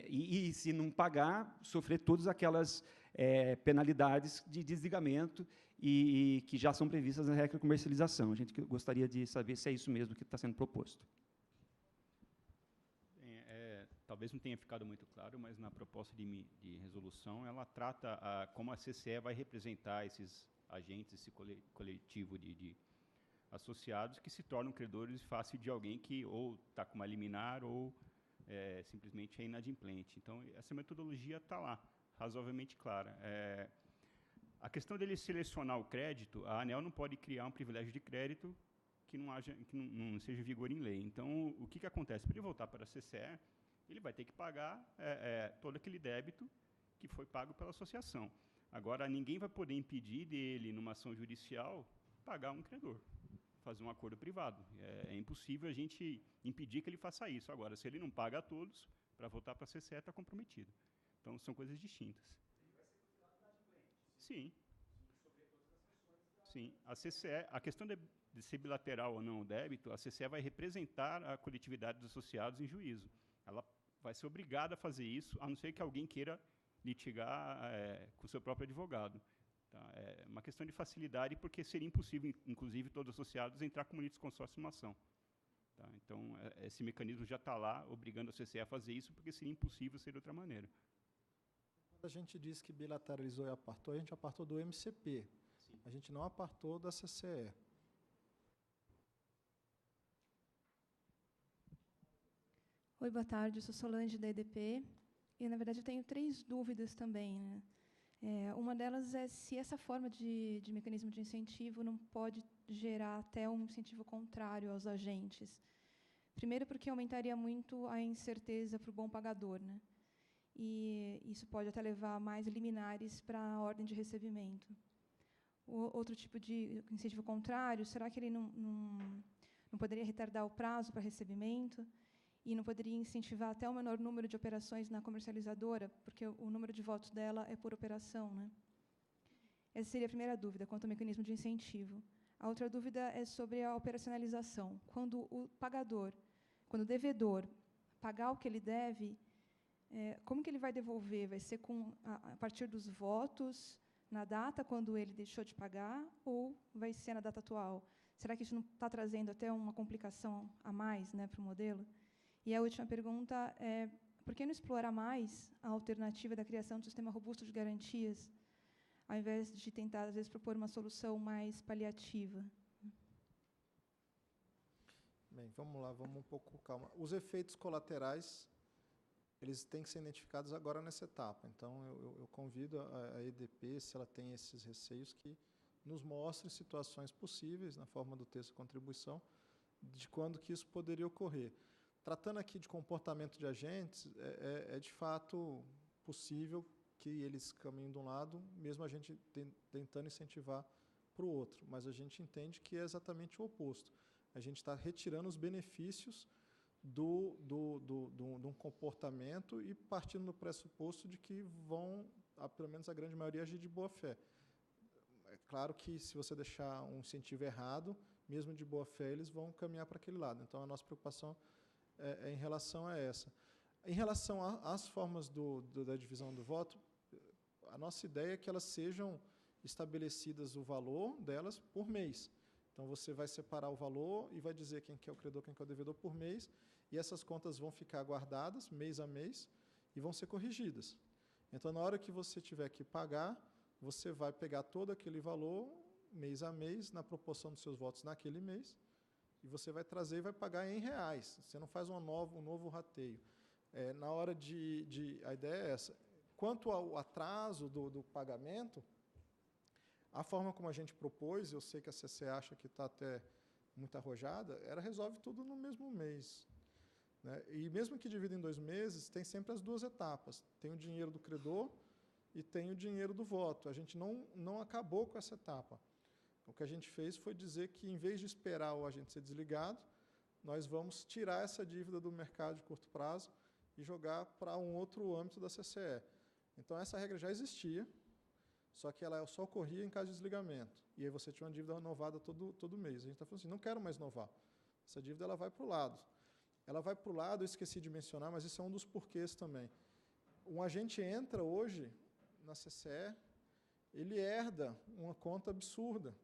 E se não pagar, sofrer todas aquelas penalidades de desligamento e que já são previstas na regra de comercialização. A gente gostaria de saber se é isso mesmo que está sendo proposto. Talvez não tenha ficado muito claro, mas na proposta de resolução, ela trata como a CCE vai representar esses agentes, esse coletivo de associados que se tornam credores fácil de alguém que ou está com uma liminar ou simplesmente é inadimplente. Então, essa metodologia está lá, razoavelmente clara. A questão dele selecionar o crédito, a ANEEL não pode criar um privilégio de crédito que não seja em vigor em lei. Então, o que acontece? Para ele voltar para a CCE, ele vai ter que pagar todo aquele débito que foi pago pela associação. Agora, ninguém vai poder impedir dele, numa ação judicial, pagar um credor, fazer um acordo privado. É impossível a gente impedir que ele faça isso. Agora, se ele não paga a todos, para voltar para a CCE está comprometido. Então, são coisas distintas. Ele vai ser considerado inadimplente? Sim. Sim. A CCE, a questão de ser bilateral ou não o débito, a CCE vai representar a coletividade dos associados em juízo. Ela vai ser obrigada a fazer isso, a não ser que alguém queira litigar com o seu próprio advogado. Tá? É uma questão de facilidade, porque seria impossível, inclusive, todos os associados entrar como litisconsórcio numa ação. Tá? Então, esse mecanismo já está lá, obrigando a CCE a fazer isso, porque seria impossível ser de outra maneira. Quando a gente diz que bilateralizou e apartou, a gente apartou do MCP. Sim. A gente não apartou da CCE. Oi, boa tarde, eu sou Solange, da EDP, e, na verdade, eu tenho 3 dúvidas também, né? Uma delas é se essa forma de mecanismo de incentivo não pode gerar até um incentivo contrário aos agentes. Primeiro, porque aumentaria muito a incerteza para o bom pagador, né? E isso pode até levar mais liminares para a ordem de recebimento. Outro tipo de incentivo contrário, será que ele não poderia retardar o prazo para recebimento? E não poderia incentivar até o menor número de operações na comercializadora, porque o número de votos dela é por operação, né? Essa seria a primeira dúvida, quanto ao mecanismo de incentivo. A outra dúvida é sobre a operacionalização. Quando o devedor pagar o que ele deve, como que ele vai devolver? Vai ser a partir dos votos, na data quando ele deixou de pagar, ou vai ser na data atual? Será que isso não está trazendo até uma complicação a mais, né, para o modelo? E a última pergunta é, por que não explorar mais a alternativa da criação de um sistema robusto de garantias, ao invés de tentar, às vezes, propor uma solução mais paliativa? Bem, vamos lá, vamos um pouco com calma. Os efeitos colaterais, eles têm que ser identificados agora nessa etapa. Então, eu convido a EDP, se ela tem esses receios, que nos mostre situações possíveis, na forma do texto de contribuição, de quando que isso poderia ocorrer. Tratando aqui de comportamento de agentes, é de fato possível que eles caminhem de um lado, mesmo a gente tentando incentivar para o outro, mas a gente entende que é exatamente o oposto. A gente está retirando os benefícios de um comportamento e partindo do pressuposto de que vão, pelo menos a grande maioria, agir de boa fé. é claro que, se você deixar um incentivo errado, mesmo de boa fé, eles vão caminhar para aquele lado. Então, a nossa preocupação é em relação a essa. Em relação às formas da divisão do voto, a nossa ideia é que elas sejam estabelecidas o valor delas por mês. Então, você vai separar o valor e vai dizer quem que é o credor, quem que é o devedor por mês, e essas contas vão ficar guardadas mês a mês e vão ser corrigidas. Então, na hora que você tiver que pagar, você vai pegar todo aquele valor, mês a mês, na proporção dos seus votos naquele mês, e você vai trazer e vai pagar em reais. Você não faz um novo rateio. Na hora a ideia é essa. Quanto ao atraso do pagamento, a forma como a gente propôs, eu sei que a CCE acha que está até muito arrojada, resolve tudo no mesmo mês. Né? E mesmo que divida em 2 meses, tem sempre as 2 etapas. Tem o dinheiro do credor e tem o dinheiro do voto. A gente não acabou com essa etapa. O que a gente fez foi dizer que, em vez de esperar o agente ser desligado, nós vamos tirar essa dívida do mercado de curto prazo e jogar para um outro âmbito da CCE. Então, essa regra já existia, só que ela só ocorria em caso de desligamento. E aí você tinha uma dívida renovada todo mês. A gente está falando assim, não quero mais renovar. Essa dívida ela vai para o lado. Ela vai para o lado, eu esqueci de mencionar, mas isso é um dos porquês também. Um agente entra hoje na CCE, ele herda uma conta absurda.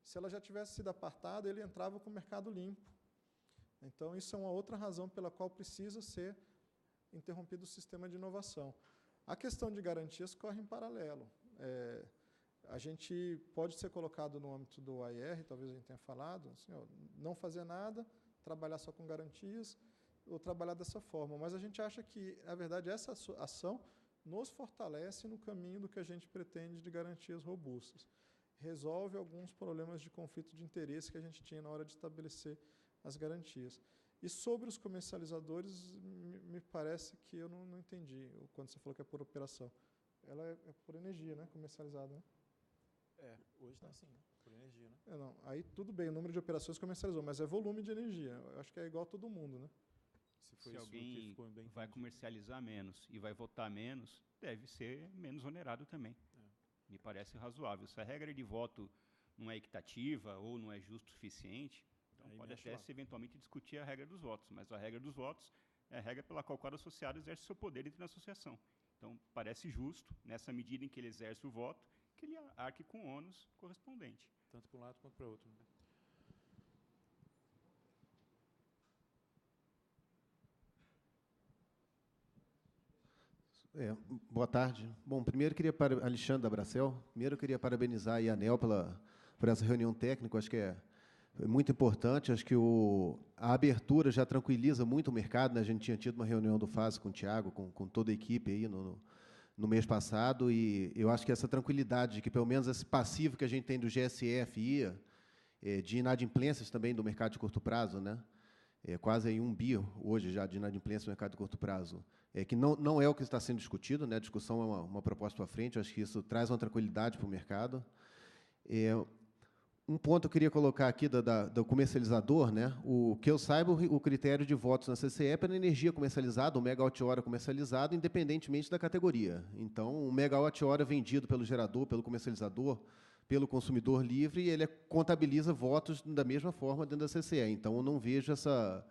Se ela já tivesse sido apartada, ele entrava com o mercado limpo. Então, isso é uma outra razão pela qual precisa ser interrompido o sistema de inovação. A questão de garantias corre em paralelo. A gente pode ser colocado no âmbito do AIR, talvez a gente tenha falado, assim, não fazer nada, trabalhar só com garantias, ou trabalhar dessa forma. Mas a gente acha que, na verdade, essa ação nos fortalece no caminho do que a gente pretende de garantias robustas. Resolve alguns problemas de conflito de interesse que a gente tinha na hora de estabelecer as garantias. E sobre os comercializadores, me parece que eu não entendi quando você falou que é por operação. Ela é por energia, né? Comercializada, né? Hoje está assim, né? Por energia, né? Não, aí tudo bem, o número de operações comercializou, mas é volume de energia. Eu acho que é igual a todo mundo, né? Se alguém vai comercializar menos e vai votar menos, deve ser menos onerado também. Me parece razoável. Se a regra de voto não é equitativa ou não é justo o suficiente, então aí pode até se eventualmente discutir a regra dos votos, mas a regra dos votos é a regra pela qual cada associado exerce seu poder dentro da associação. Então, parece justo, nessa medida em que ele exerce o voto, que ele arque com o ônus correspondente. Tanto para um lado quanto para o outro. Boa tarde. Bom, primeiro Alexandre da Bracel, primeiro eu queria parabenizar a ANEEL por essa reunião técnica, acho que é muito importante, acho que a abertura já tranquiliza muito o mercado, né? A gente tinha tido uma reunião do FASE com o Thiago, com toda a equipe aí no mês passado, e eu acho que essa tranquilidade de que, pelo menos, esse passivo que a gente tem do GSF de inadimplências também do mercado de curto prazo, né? Quase aí 1 bi hoje já de inadimplência no mercado de curto prazo, que não é o que está sendo discutido, né? A discussão é uma proposta para frente, acho que isso traz uma tranquilidade para o mercado. Um ponto eu queria colocar aqui do comercializador, né? O que eu saiba, o critério de votos na CCE é para energia comercializada, o megawatt-hora comercializado, independentemente da categoria. Então, o megawatt-hora vendido pelo gerador, pelo comercializador, pelo consumidor livre, ele contabiliza votos da mesma forma dentro da CCE. Então, eu não vejo essa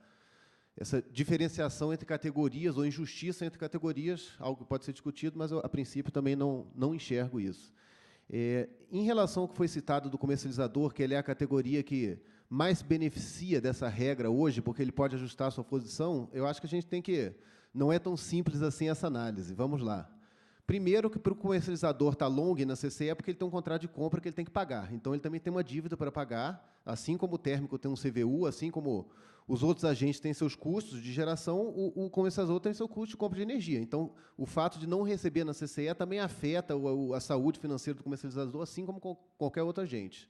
diferenciação entre categorias ou injustiça entre categorias, algo que pode ser discutido, mas, eu, a princípio, também não enxergo isso. Em relação ao que foi citado do comercializador, que ele é a categoria que mais beneficia dessa regra hoje, porque ele pode ajustar a sua posição, eu acho que a gente tem que... Não é tão simples assim essa análise. Vamos lá. Primeiro, que para o comercializador estar long na CCE é porque ele tem um contrato de compra que ele tem que pagar. Então, ele também tem uma dívida para pagar, assim como o térmico tem um CVU, assim como os outros agentes têm seus custos de geração, o comercializador tem seu custo de compra de energia. Então, o fato de não receber na CCE também afeta a saúde financeira do comercializador, assim como qualquer outro agente.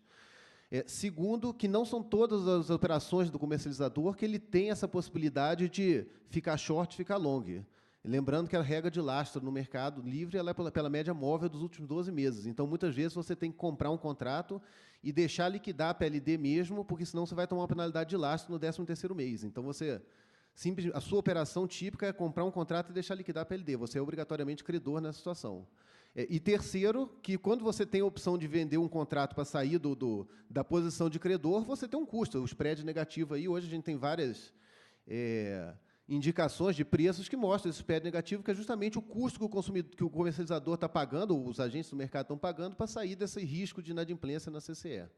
Segundo, que não são todas as operações do comercializador que ele tem essa possibilidade de ficar short e ficar long. Lembrando que a regra de lastro no mercado livre ela é pela média móvel dos últimos 12 meses. Então, muitas vezes, você tem que comprar um contrato e deixar liquidar a PLD mesmo, porque senão você vai tomar uma penalidade de lastro no 13º mês. Então, você A sua operação típica é comprar um contrato e deixar liquidar a PLD. Você é obrigatoriamente credor nessa situação. E terceiro, que quando você tem a opção de vender um contrato para sair da posição de credor, você tem um custo. O spread negativo aí, hoje a gente tem várias indicações de preços que mostram esse spread negativo, que é justamente o custo que o comercializador está pagando, ou os agentes do mercado estão pagando, para sair desse risco de inadimplência na CCE.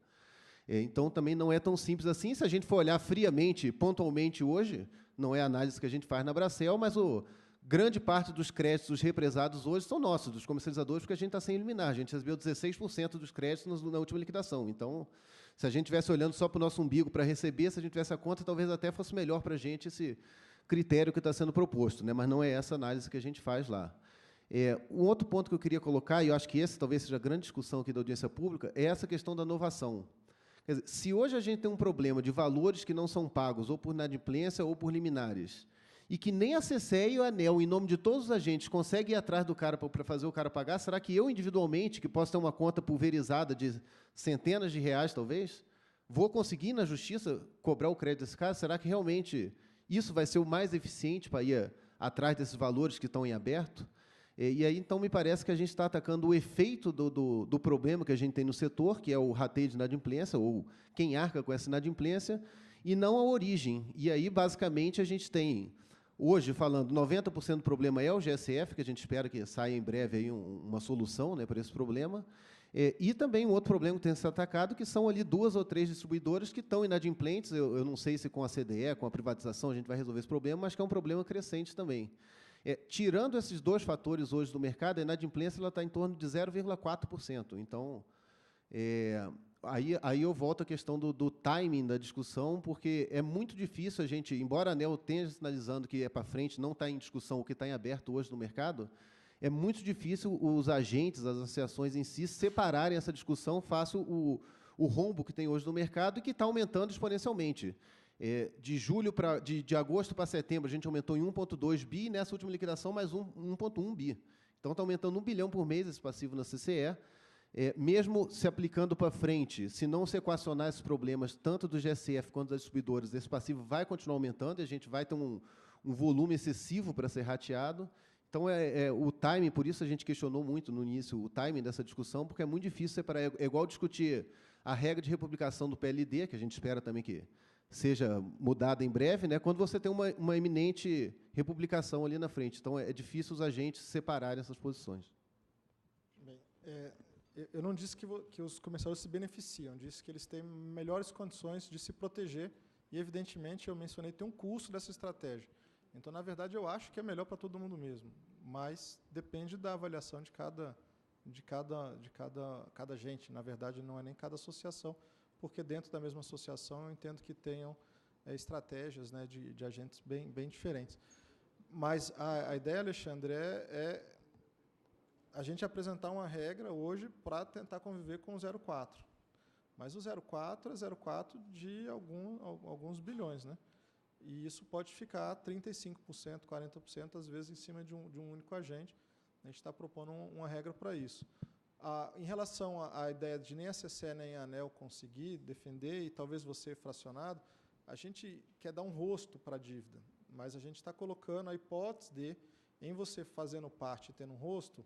Então, também não é tão simples assim. Se a gente for olhar friamente, pontualmente hoje, não é a análise que a gente faz na Bracel, mas grande parte dos créditos represados hoje são nossos, dos comercializadores, porque a gente está sem eliminar. A gente recebeu 16% dos créditos na última liquidação. Então, se a gente estivesse olhando só para o nosso umbigo para receber, se a gente tivesse a conta, talvez até fosse melhor para a gente esse critério que está sendo proposto, né? Mas não é essa análise que a gente faz lá. Um outro ponto que eu queria colocar, e eu acho que esse talvez seja a grande discussão aqui da audiência pública, é essa questão da inovação. Quer dizer, se hoje a gente tem um problema de valores que não são pagos, ou por inadimplência ou por liminares, e que nem a CCE e o ANEEL, em nome de todos os agentes, conseguem ir atrás do cara para fazer o cara pagar, será que eu, individualmente, que posso ter uma conta pulverizada de centenas de reais, talvez, vou conseguir, na justiça, cobrar o crédito desse cara? Será que realmente isso vai ser o mais eficiente para ir atrás desses valores que estão em aberto? E aí, então, me parece que a gente está atacando o efeito do problema que a gente tem no setor, que é o rateio de inadimplência, ou quem arca com essa inadimplência, e não a origem. E aí, basicamente, a gente tem, hoje, falando, 90% do problema é o GSF, que a gente espera que saia em breve aí uma solução, né, para esse problema, e também um outro problema que tem sido atacado, que são ali 2 ou 3 distribuidoras que estão inadimplentes. Eu não sei se com a CDE, com a privatização, a gente vai resolver esse problema, mas que é um problema crescente também. Tirando esses 2 fatores hoje do mercado, a inadimplência está em torno de 0,4%. Então, aí eu volto à questão do timing da discussão, porque é muito difícil a gente, embora a ANEEL esteja sinalizando que é para frente, não está em discussão o que está em aberto hoje no mercado, é muito difícil os agentes, as associações em si, separarem essa discussão face o rombo que tem hoje no mercado e que está aumentando exponencialmente. De agosto para setembro, a gente aumentou em 1,2 bi, e nessa última liquidação, mais 1,1 bi. Então, está aumentando 1 bilhão por mês esse passivo na CCE. Mesmo se aplicando para frente, se não se equacionar esses problemas, tanto do GSF quanto das distribuidoras, esse passivo vai continuar aumentando e a gente vai ter um volume excessivo para ser rateado. Então, o timing, por isso a gente questionou muito no início o timing dessa discussão, porque é muito difícil separar. É igual discutir a regra de republicação do PLD, que a gente espera também que seja mudada em breve, né, quando você tem uma iminente republicação ali na frente. Então, é difícil os agentes separarem essas posições. Bem, eu não disse que os comercializadores se beneficiam, disse que eles têm melhores condições de se proteger e, evidentemente, eu mencionei, tem um custo dessa estratégia. Então, na verdade, eu acho que é melhor para todo mundo mesmo, mas depende da avaliação de cada agente. Na verdade, não é nem cada associação, porque dentro da mesma associação eu entendo que tenham estratégias, né, de agentes bem diferentes. Mas a ideia, Alexandre, é a gente apresentar uma regra hoje para tentar conviver com o 0,4. Mas o 0,4 é 0,4 de alguns bilhões, né? E isso pode ficar 35%, 40%, às vezes, em cima de um único agente. A gente está propondo uma regra para isso. Em relação à ideia de nem a CCE nem a ANEEL conseguir defender, e talvez você fracionado, a gente quer dar um rosto para a dívida, mas a gente está colocando a hipótese de, em você fazendo parte e tendo um rosto,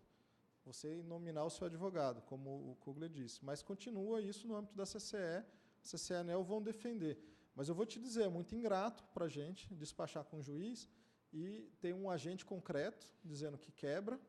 você nominar o seu advogado, como o Kugler disse. Mas continua isso no âmbito da CCE, a CCE e a ANEEL vão defender. Mas eu vou te dizer, é muito ingrato para a gente despachar com o juiz e ter um agente concreto dizendo que quebra,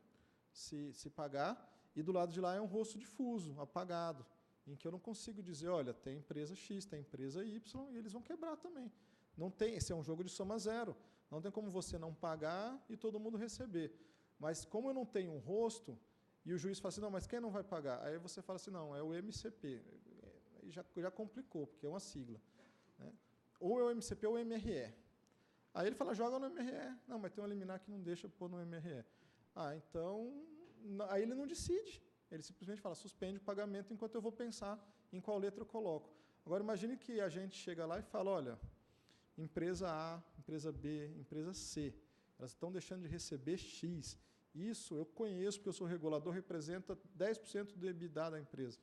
se pagar, e do lado de lá é um rosto difuso, apagado, em que eu não consigo dizer, olha, tem empresa X, tem empresa Y, e eles vão quebrar também. Não tem, esse é um jogo de soma zero. Não tem como você não pagar e todo mundo receber. Mas como eu não tenho um rosto, e o juiz fala assim, não, mas quem não vai pagar? Aí você fala assim, não, é o MCP. Aí já complicou, porque é uma sigla. Né? Ou é o MCP ou o MRE. Aí ele fala, joga no MRE. Não, mas tem um liminar que não deixa pôr no MRE. Então, aí ele não decide. Ele simplesmente fala, suspende o pagamento enquanto eu vou pensar em qual letra eu coloco. Agora, imagine que a gente chega lá e fala, olha, empresa A, empresa B, empresa C, elas estão deixando de receber X. Isso eu conheço, porque eu sou regulador, representa 10% do EBITDA da empresa.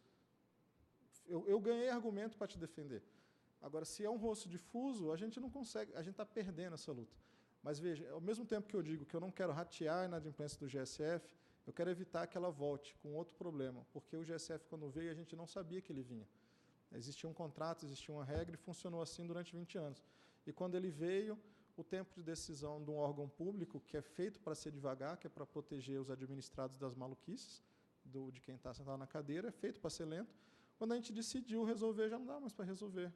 Eu ganhei argumento para te defender. Agora, se é um rosto difuso, a gente não consegue, a gente está perdendo essa luta. Mas, veja, ao mesmo tempo que eu digo que eu não quero ratear a inadimplência do GSF, eu quero evitar que ela volte com outro problema, porque o GSF, quando veio, a gente não sabia que ele vinha. Existia um contrato, existia uma regra, e funcionou assim durante 20 anos. E, quando ele veio, o tempo de decisão de um órgão público, que é feito para ser devagar, que é para proteger os administrados das maluquices, de quem está sentado na cadeira, é feito para ser lento. Quando a gente decidiu resolver, já não dá mais para resolver.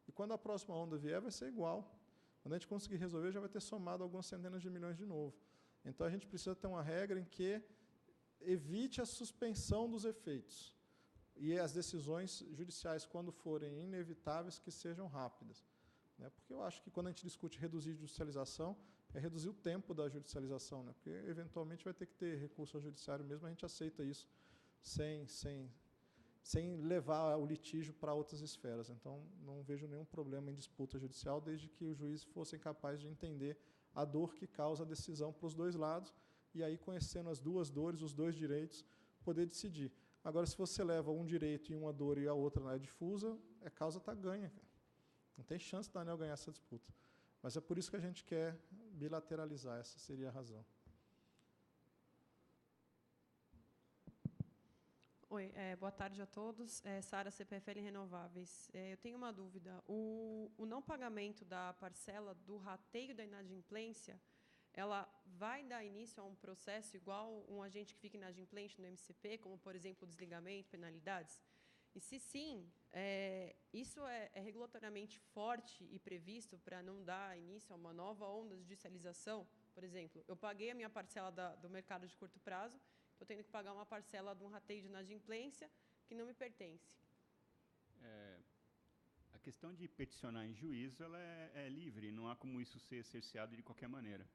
E quando a próxima onda vier, vai ser igual. Quando a gente conseguir resolver, já vai ter somado algumas centenas de milhões de novo. Então, a gente precisa ter uma regra em que evite a suspensão dos efeitos. E as decisões judiciais, quando forem inevitáveis, que sejam rápidas. Porque eu acho que, quando a gente discute reduzir judicialização, é reduzir o tempo da judicialização, porque, eventualmente, vai ter que ter recurso ao judiciário mesmo, a gente aceita isso sem levar o litígio para outras esferas. Então, não vejo nenhum problema em disputa judicial, desde que os juízes fossem capazes de entender a dor que causa a decisão para os dois lados, e aí, conhecendo as duas dores, os dois direitos, poder decidir. Agora, se você leva um direito e uma dor e a outra não é difusa, a causa está ganha, cara. Não tem chance da ANEEL ganhar essa disputa. Mas é por isso que a gente quer bilateralizar, essa seria a razão. Oi, boa tarde a todos. Sara, CPFL Renováveis. Eu tenho uma dúvida. O não pagamento da parcela do rateio da inadimplência, ela vai dar início a um processo igual um agente que fica inadimplente no MCP, como, por exemplo, desligamento, penalidades? E, se sim, isso é regulatoriamente forte e previsto para não dar início a uma nova onda de judicialização? Por exemplo, eu paguei a minha parcela do mercado de curto prazo, estou tendo que pagar uma parcela de um rateio de inadimplência que não me pertence. A questão de peticionar em juízo ela é livre, não há como isso ser cerceado de qualquer maneira.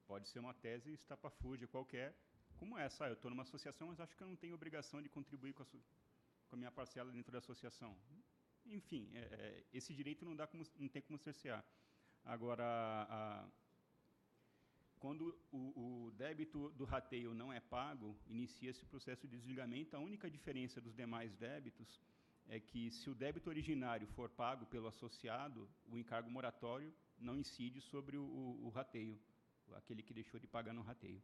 Pode ser uma tese estapafúrdia qualquer, como essa. Eu estou numa associação, mas acho que eu não tenho obrigação de contribuir com a minha parcela dentro da associação. Enfim, esse direito não tem como cercear. Agora, quando o débito do rateio não é pago, inicia-se o processo de desligamento. A única diferença dos demais débitos é que, se o débito originário for pago pelo associado, o encargo moratório não incide sobre o rateio, aquele que deixou de pagar no rateio.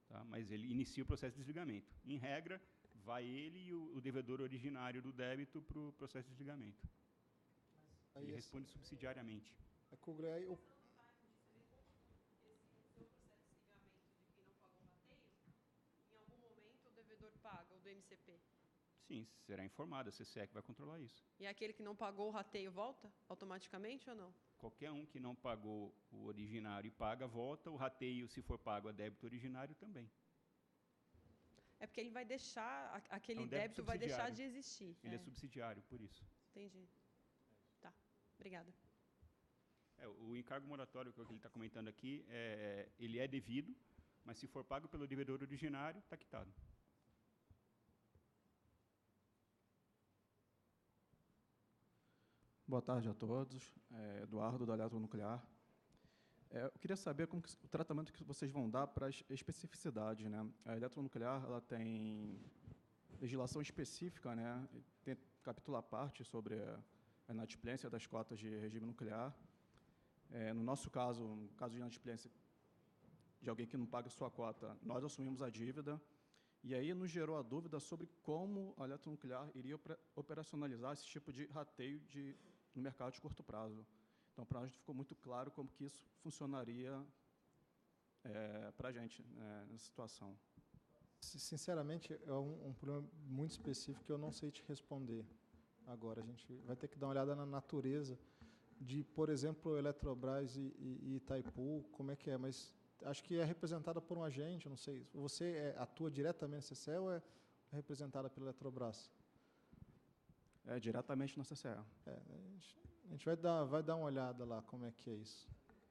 Tá? Mas ele inicia o processo de desligamento. Em regra, vai ele e o devedor originário do débito para o processo de desligamento. Ele responde subsidiariamente. Paga o do MCP? Sim, será informado, a CCE que vai controlar isso. E aquele que não pagou o rateio volta automaticamente ou não? Qualquer um que não pagou o originário e paga, volta. O rateio, se for pago a débito originário, também. É porque ele vai deixar, aquele débito vai deixar de existir. Ele é subsidiário, por isso. Entendi. Tá, obrigada. O encargo moratório que ele está comentando aqui, ele é devido, mas, se for pago pelo devedor originário, está quitado. Boa tarde a todos. Eduardo, da Eletronuclear. Eu queria saber como o tratamento que vocês vão dar para as especificidades, né? A Eletronuclear, ela tem legislação específica, né? Tem capítulo à parte sobre a inadimplência das cotas de regime nuclear. No nosso caso, no caso de inadimplência de alguém que não paga sua cota, nós assumimos a dívida. E aí nos gerou a dúvida sobre como a Eletronuclear iria operacionalizar esse tipo de rateio no mercado de curto prazo. Então, para nós ficou muito claro como que isso funcionaria para a gente nessa situação. Sinceramente, é um problema muito específico que eu não sei te responder agora. A gente vai ter que dar uma olhada na natureza de, por exemplo, Eletrobras e Itaipu, como é que é, mas acho que é representada por um agente, eu não sei. Você atua diretamente na CCE ou é representada pela Eletrobras? Diretamente na CCE. A gente vai dar uma olhada lá como é que é isso,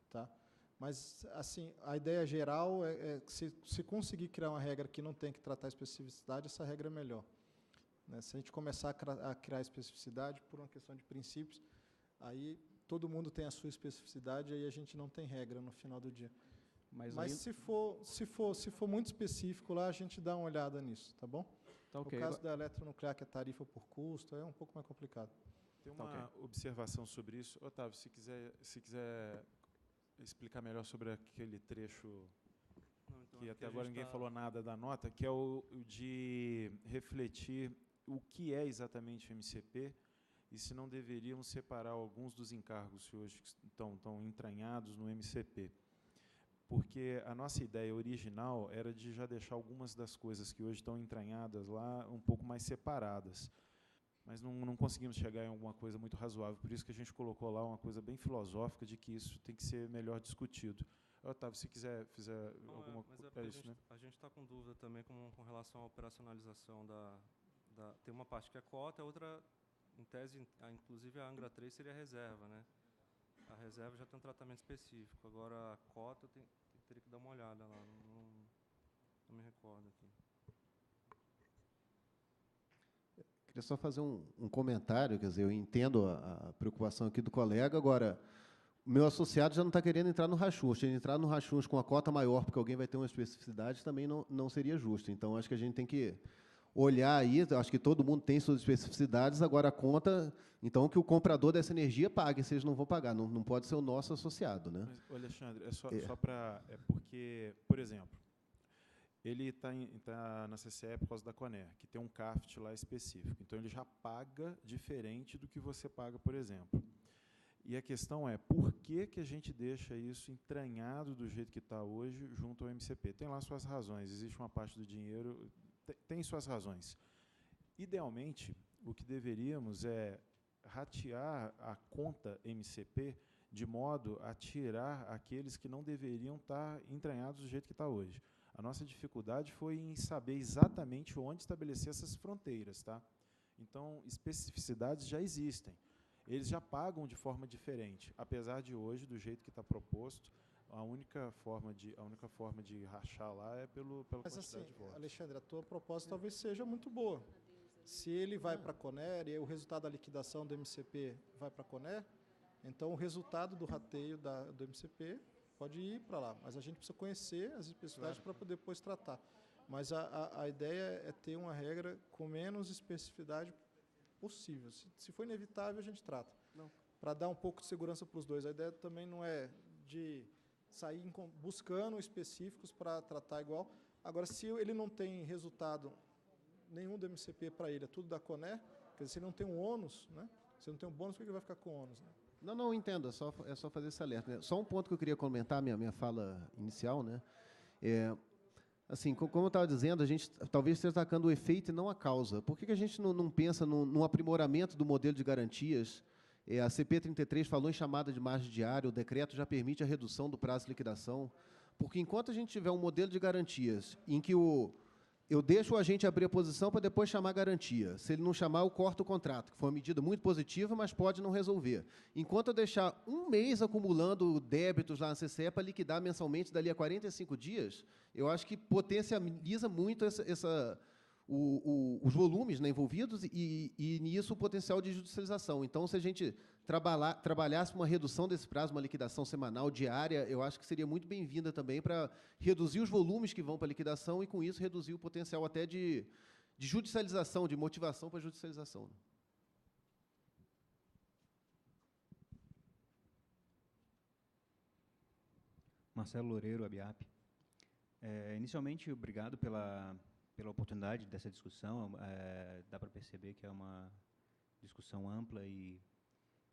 tá? Mas, assim, a ideia geral é que, se conseguir criar uma regra que não tem que tratar especificidade, essa regra é melhor. Né? Se a gente começar a criar especificidade por uma questão de princípios, aí todo mundo tem a sua especificidade, aí a gente não tem regra no final do dia. Mas aí, se for muito específico lá, a gente dá uma olhada nisso, tá bom? Tá, okay. No caso da Eletronuclear, que é tarifa por custo, é um pouco mais complicado. Tem Tá, uma ok. observação sobre isso. Otávio, se quiser explicar melhor sobre aquele trecho Não, então, que é até porque a agora gente ninguém falou nada da nota, que é o de refletir o que é exatamente o MCP e se não deveríamos separar alguns dos encargos que hoje estão entranhados no MCP. Porque a nossa ideia original era de já deixar algumas das coisas que hoje estão entranhadas lá um pouco mais separadas. Mas não conseguimos chegar em alguma coisa muito razoável. Por isso que a gente colocou lá uma coisa bem filosófica de que isso tem que ser melhor discutido. Otávio, se quiser fizer alguma Mas é coisa... porque isso, né? a gente está com dúvida também com relação à operacionalização tem uma parte que é cota, a outra, em tese, inclusive a Angra 3 seria reserva, né? A reserva já tem um tratamento específico. Agora, a cota, teria que dar uma olhada lá. Não me recordo aqui. Queria só fazer um comentário, quer dizer, eu entendo a preocupação aqui do colega, agora, o meu associado já não está querendo entrar no rachuncho. Se ele entrar no rachuncho com a cota maior, porque alguém vai ter uma especificidade, também não seria justo. Então, acho que a gente tem que olhar aí, acho que todo mundo tem suas especificidades, agora a conta, então, que o comprador dessa energia pague, se eles não vão pagar, não pode ser o nosso associado, né? Mas, Alexandre, só para... É porque, por exemplo, ele tá na CCE por causa da Coner, que tem um CAFT lá específico. Então, ele já paga diferente do que você paga, por exemplo. E a questão é, por que a gente deixa isso entranhado do jeito que está hoje junto ao MCP? Tem lá suas razões, existe uma parte do dinheiro, tem suas razões. Idealmente, o que deveríamos é ratear a conta MCP de modo a tirar aqueles que não deveriam estar entranhados do jeito que está hoje. A nossa dificuldade foi em saber exatamente onde estabelecer essas fronteiras, tá? Então, especificidades já existem. Eles já pagam de forma diferente, apesar de hoje, do jeito que está proposto, a única forma de rachar lá é pela quantidade assim, de votos. Alexandre, a tua proposta talvez seja muito boa. Se ele vai para a Coner e o resultado da liquidação do MCP vai para a Coner, então o resultado do rateio do MCP pode ir para lá. Mas a gente precisa conhecer as especificidades para poder depois tratar. Mas a ideia é ter uma regra com menos especificidade possível. Se for inevitável, a gente trata. Para dar um pouco de segurança para os dois. A ideia também não é de sair buscando específicos para tratar igual. Agora, se ele não tem resultado nenhum do MCP para ele, é tudo da Coner, quer dizer, se ele não tem um ônus, né? Se não tem um bônus, por que ele vai ficar com ônus? Né? Não, entendo, é só fazer esse alerta. Né? Só um ponto que eu queria comentar, minha fala inicial, né? Assim, como eu estava dizendo, a gente talvez esteja atacando o efeito e não a causa. Por que a gente não pensa num aprimoramento do modelo de garantias? A CP33 falou em chamada de margem diária, o decreto já permite a redução do prazo de liquidação, porque enquanto a gente tiver um modelo de garantias em que eu deixo o agente abrir a posição para depois chamar a garantia. Se ele não chamar, eu corto o contrato, que foi uma medida muito positiva, mas pode não resolver. Enquanto eu deixar um mês acumulando débitos lá na CCE para liquidar mensalmente dali a 45 dias, eu acho que potencializa muito os volumes, né, envolvidos e nisso o potencial de judicialização. Então, se a gente trabalhasse uma redução desse prazo, uma liquidação semanal, diária, eu acho que seria muito bem-vinda também para reduzir os volumes que vão para a liquidação e, com isso, reduzir o potencial até de judicialização, de motivação para a judicialização. Marcelo Loureiro, ABIAP. Inicialmente, obrigado pela oportunidade dessa discussão. Dá para perceber que é uma discussão ampla e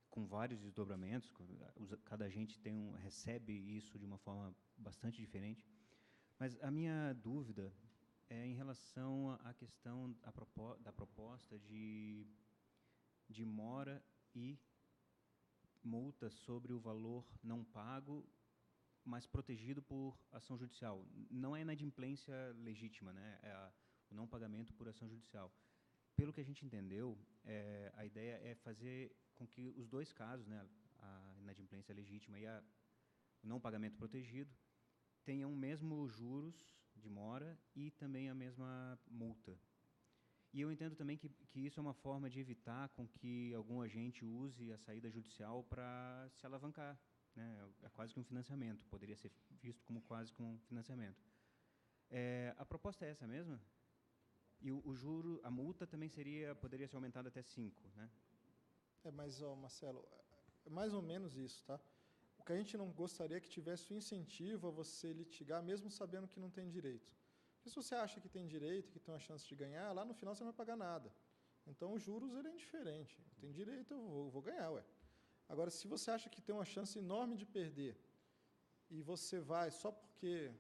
com vários desdobramentos. Cada agente recebe isso de uma forma bastante diferente. Mas a minha dúvida é em relação à questão da proposta de mora e multa sobre o valor não pago, mas protegido por ação judicial. Não é inadimplência legítima, né? É o não pagamento por ação judicial. Pelo que a gente entendeu, a ideia é fazer com que os dois casos, né, a inadimplência legítima e o não pagamento protegido, tenham o mesmo juros de mora e também a mesma multa. E eu entendo também que isso é uma forma de evitar com que algum agente use a saída judicial para se alavancar. Né? É quase que um financiamento, poderia ser visto como quase que um financiamento. A proposta é essa mesma? E o juro, a multa também poderia ser aumentada até 5, né? Mas, ó, Marcelo, é mais ou menos isso, tá? O que a gente não gostaria é que tivesse o incentivo a você litigar, mesmo sabendo que não tem direito. Porque se você acha que tem direito, que tem uma chance de ganhar, lá no final você não vai pagar nada. Então, os juros ele é indiferente. Tem direito, eu vou ganhar, ué. Agora, se você acha que tem uma chance enorme de perder e você vai só porque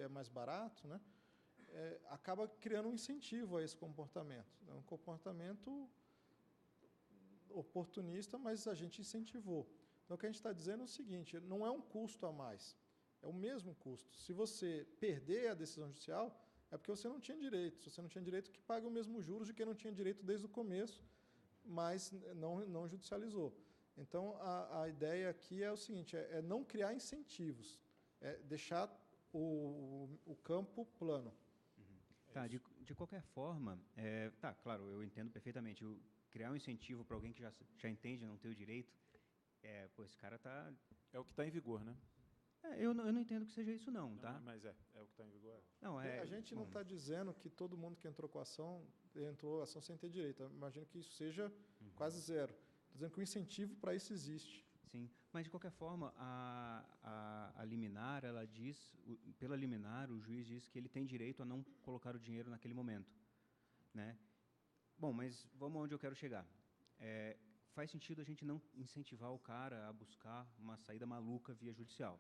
é mais barato, né, acaba criando um incentivo a esse comportamento. É um comportamento oportunista, mas a gente incentivou. Então, o que a gente está dizendo é o seguinte, não é um custo a mais, é o mesmo custo. Se você perder a decisão judicial, é porque você não tinha direito. Se você não tinha direito, que pague o mesmo juros de quem não tinha direito desde o começo, mas não judicializou. Então, a ideia aqui é o seguinte, é não criar incentivos, é deixar o campo plano. Tá, de qualquer forma, tá, claro, eu entendo perfeitamente. Criar um incentivo para alguém que já entende não ter o direito, pô, esse cara tá... É o que está em vigor, né? Eu não entendo que seja isso não, tá? Mas é o que está em vigor. Não, a gente não está dizendo que todo mundo que entrou com a ação, entrou ação sem ter direito. Eu imagino que isso seja quase zero. Estou dizendo que o incentivo para isso existe. Sim, mas de qualquer forma, a liminar, ela diz, pela liminar, o juiz diz que ele tem direito a não colocar o dinheiro naquele momento, né? Bom, mas vamos onde eu quero chegar. Faz sentido a gente não incentivar o cara a buscar uma saída maluca via judicial,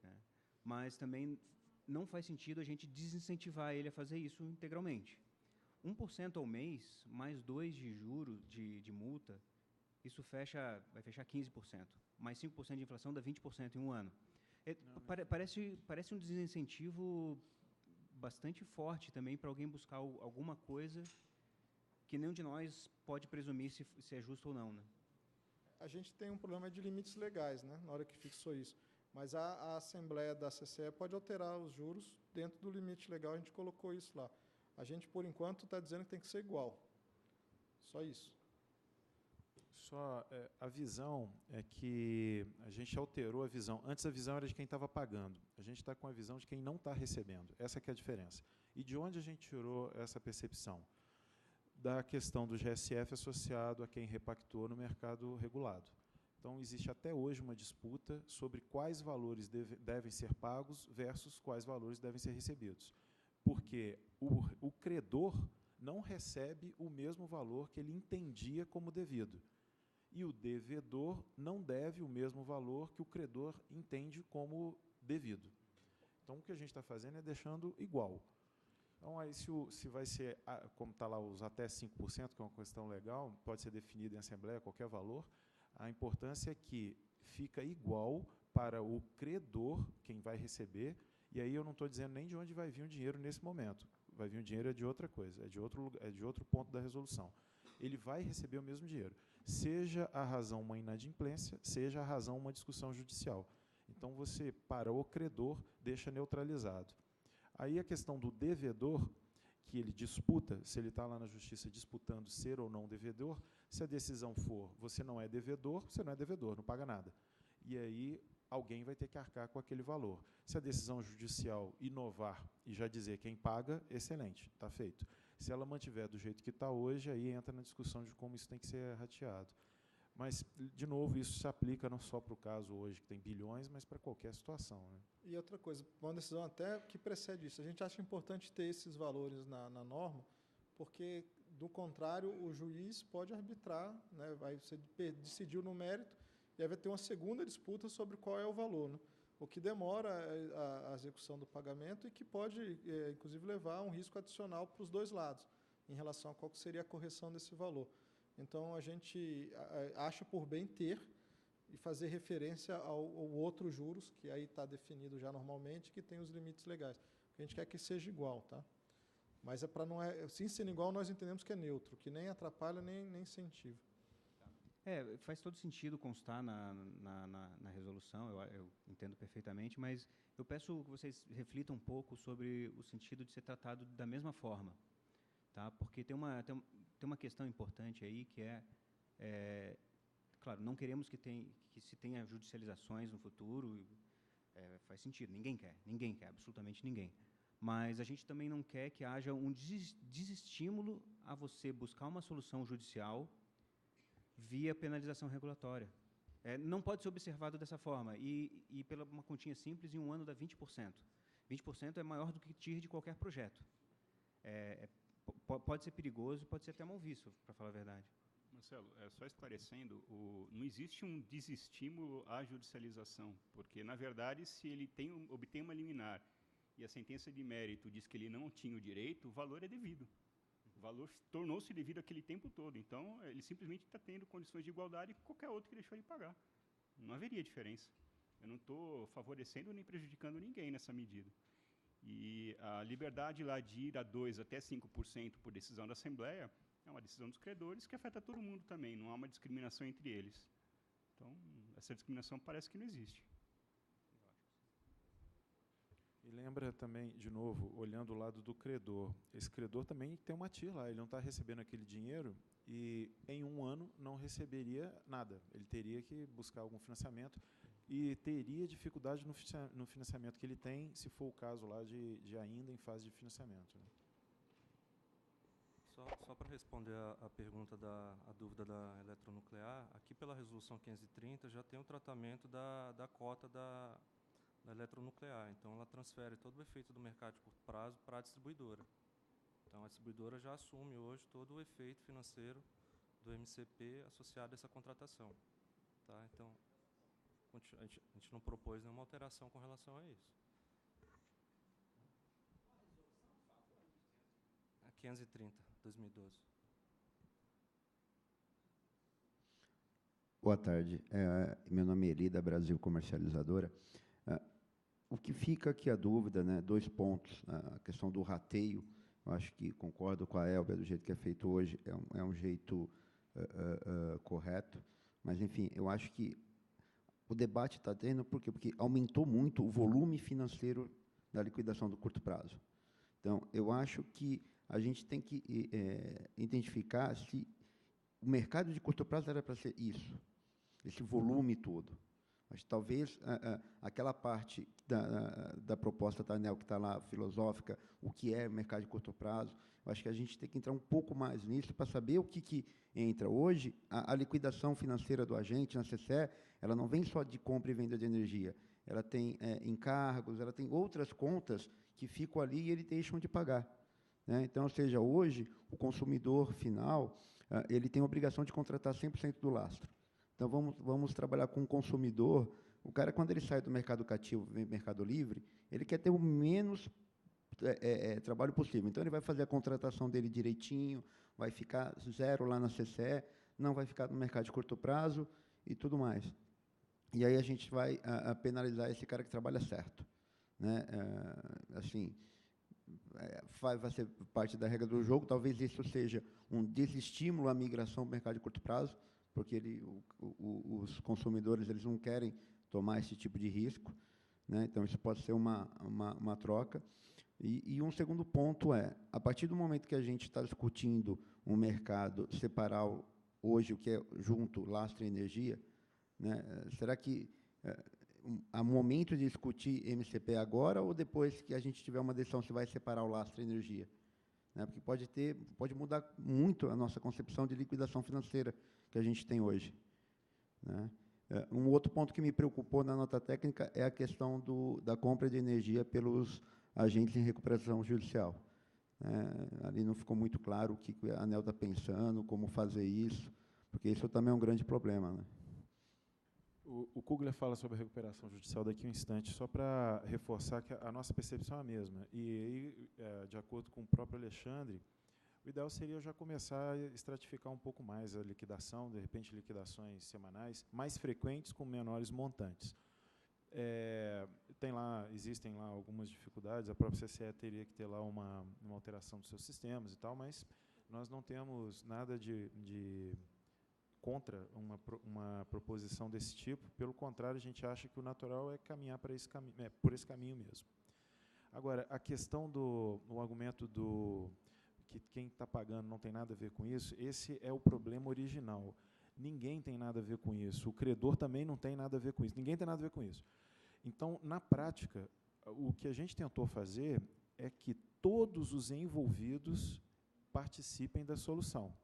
né? Mas também não faz sentido a gente desincentivar ele a fazer isso integralmente. 1% ao mês, mais 2% de juros, de multa, isso vai fechar 15%. Mais 5% de inflação dá 20% em um ano. Parece um desincentivo bastante forte também para alguém buscar alguma coisa que nenhum de nós pode presumir se é justo ou não, né? A gente tem um problema de limites legais, né, na hora que fixou isso. Mas a Assembleia da CCE pode alterar os juros dentro do limite legal, a gente colocou isso lá. A gente, por enquanto, está dizendo que tem que ser igual. Só isso. A visão é que a gente alterou a visão. Antes a visão era de quem estava pagando. A gente está com a visão de quem não está recebendo. Essa que é a diferença. E de onde a gente tirou essa percepção? Da questão do GSF associado a quem repactou no mercado regulado. Então, existe até hoje uma disputa sobre quais valores devem ser pagos versus quais valores devem ser recebidos. Porque o credor não recebe o mesmo valor que ele entendia como devido. E o devedor não deve o mesmo valor que o credor entende como devido. Então, o que a gente está fazendo é deixando igual. Então, aí, se vai ser, como está lá, os até 5%, que é uma questão legal, pode ser definido em assembleia qualquer valor, a importância é que fica igual para o credor, quem vai receber, e aí eu não estou dizendo nem de onde vai vir o dinheiro nesse momento. Vai vir o dinheiro de outra coisa, é de outro ponto da resolução. Ele vai receber o mesmo dinheiro, seja a razão uma inadimplência, seja a razão uma discussão judicial. Então, você, para o credor, deixa neutralizado. Aí a questão do devedor, que ele disputa, se ele está lá na justiça disputando ser ou não devedor, se a decisão for, você não é devedor, não paga nada. E aí alguém vai ter que arcar com aquele valor. Se a decisão judicial inovar e já dizer quem paga, excelente, está feito. Se ela mantiver do jeito que está hoje, aí entra na discussão de como isso tem que ser rateado. Mas, de novo, isso se aplica não só para o caso hoje, que tem bilhões, mas para qualquer situação, né? E outra coisa, uma decisão até que precede isso. A gente acha importante ter esses valores na norma, porque, do contrário, o juiz pode arbitrar, né? Você decidiu no mérito, e aí vai ter uma segunda disputa sobre qual é o valor, né? O que demora a execução do pagamento e que pode, inclusive, levar a um risco adicional para os dois lados, em relação a qual seria a correção desse valor. Então, a gente acha por bem ter e fazer referência ao outro juros, que aí está definido já normalmente, que tem os limites legais. A gente quer que seja igual, tá? Mas se sendo igual, nós entendemos que é neutro, que nem atrapalha, nem incentiva. Faz todo sentido constar na resolução, eu entendo perfeitamente, mas eu peço que vocês reflitam um pouco sobre o sentido de ser tratado da mesma forma, tá? Porque tem uma questão importante aí que claro, não queremos que se tenha judicializações no futuro, faz sentido, ninguém quer, absolutamente ninguém. Mas a gente também não quer que haja um desestímulo a você buscar uma solução judicial via penalização regulatória. Não pode ser observado dessa forma. E pela uma continha simples, em um ano dá 20%. 20% é maior do que TIR de qualquer projeto. Pode ser perigoso, pode ser até mal visto, para falar a verdade. Marcelo, só esclarecendo, não existe um desestímulo à judicialização, porque, na verdade, se ele obtém uma liminar e a sentença de mérito diz que ele não tinha o direito, o valor é devido. O valor tornou-se devido aquele tempo todo. Então, ele simplesmente está tendo condições de igualdade com qualquer outro que deixou ele pagar. Não haveria diferença. Eu não estou favorecendo nem prejudicando ninguém nessa medida. E a liberdade lá de ir a 2% até 5% por decisão da Assembleia é uma decisão dos credores que afeta todo mundo também. Não há uma discriminação entre eles. Então, essa discriminação parece que não existe. E lembra também, de novo, olhando o lado do credor, esse credor também tem uma TIR lá, ele não está recebendo aquele dinheiro e em um ano não receberia nada. Ele teria que buscar algum financiamento e teria dificuldade no financiamento que ele tem, se for o caso lá de ainda em fase de financiamento. Né? Só para responder a pergunta, a dúvida da eletronuclear, aqui pela resolução 530 já tem o tratamento da cota da eletronuclear. Então, ela transfere todo o efeito do mercado de curto prazo para a distribuidora. Então, a distribuidora já assume hoje todo o efeito financeiro do MCP associado a essa contratação. Tá? Então, a gente não propôs nenhuma alteração com relação a isso. A 530, 2012. Boa tarde. Meu nome é Elida, Brasil Comercializadora. O que fica aqui a dúvida, né, 2 pontos, a questão do rateio, eu acho que concordo com a Elbia, do jeito que é feito hoje, é um jeito correto, mas, enfim, eu acho que o debate está tendo, por quê? Porque aumentou muito o volume financeiro da liquidação do curto prazo. Então, eu acho que a gente tem que identificar se o mercado de curto prazo era para ser isso, esse volume todo. Mas talvez aquela parte da proposta da ANEEL que está lá, filosófica, o que é mercado de curto prazo, eu acho que a gente tem que entrar um pouco mais nisso para saber o que entra. Hoje, a liquidação financeira do agente na CCE, ela não vem só de compra e venda de energia, ela tem encargos, ela tem outras contas que ficam ali e eles deixam de pagar. Né? Então, ou seja, hoje, o consumidor final, ele tem a obrigação de contratar 100% do lastro. Então, vamos trabalhar com o consumidor. O cara, quando ele sai do mercado cativo, vem do mercado livre, ele quer ter o menos trabalho possível. Então, ele vai fazer a contratação dele direitinho, vai ficar 0 lá na CCE, não vai ficar no mercado de curto prazo e tudo mais. E aí a gente vai penalizar esse cara que trabalha certo. Né? Assim, vai ser parte da regra do jogo. Talvez isso seja um desestímulo à migração do mercado de curto prazo, porque os consumidores eles não querem tomar esse tipo de risco. Né? Então, isso pode ser uma troca. E um segundo ponto a partir do momento que a gente está discutindo um mercado separar hoje o que é junto, lastro e energia, né? Será que há momento de discutir MCP agora ou depois que a gente tiver uma decisão se vai separar o lastro e energia? Né? Porque pode mudar muito a nossa concepção de liquidação financeira que a gente tem hoje. Né? Um outro ponto que me preocupou na nota técnica é a questão da compra de energia pelos agentes em recuperação judicial. Ali não ficou muito claro o que a ANEEL está pensando, como fazer isso, porque isso também é um grande problema. Né? O Kugler fala sobre a recuperação judicial daqui a um instante, só para reforçar que a nossa percepção é a mesma. E, de acordo com o próprio Alexandre, o ideal seria já começar a estratificar um pouco mais a liquidação, de repente liquidações semanais, mais frequentes com menores montantes. Existem lá algumas dificuldades, a própria CCE teria que ter lá uma alteração dos seus sistemas e tal, mas nós não temos nada de contra uma proposição desse tipo, pelo contrário, a gente acha que o natural é caminhar por esse caminho mesmo. Agora, a questão o argumento que quem está pagando não tem nada a ver com isso, esse é o problema original. Ninguém tem nada a ver com isso. O credor também não tem nada a ver com isso. Ninguém tem nada a ver com isso. Então, na prática, o que a gente tentou fazer é que todos os envolvidos participem da solução.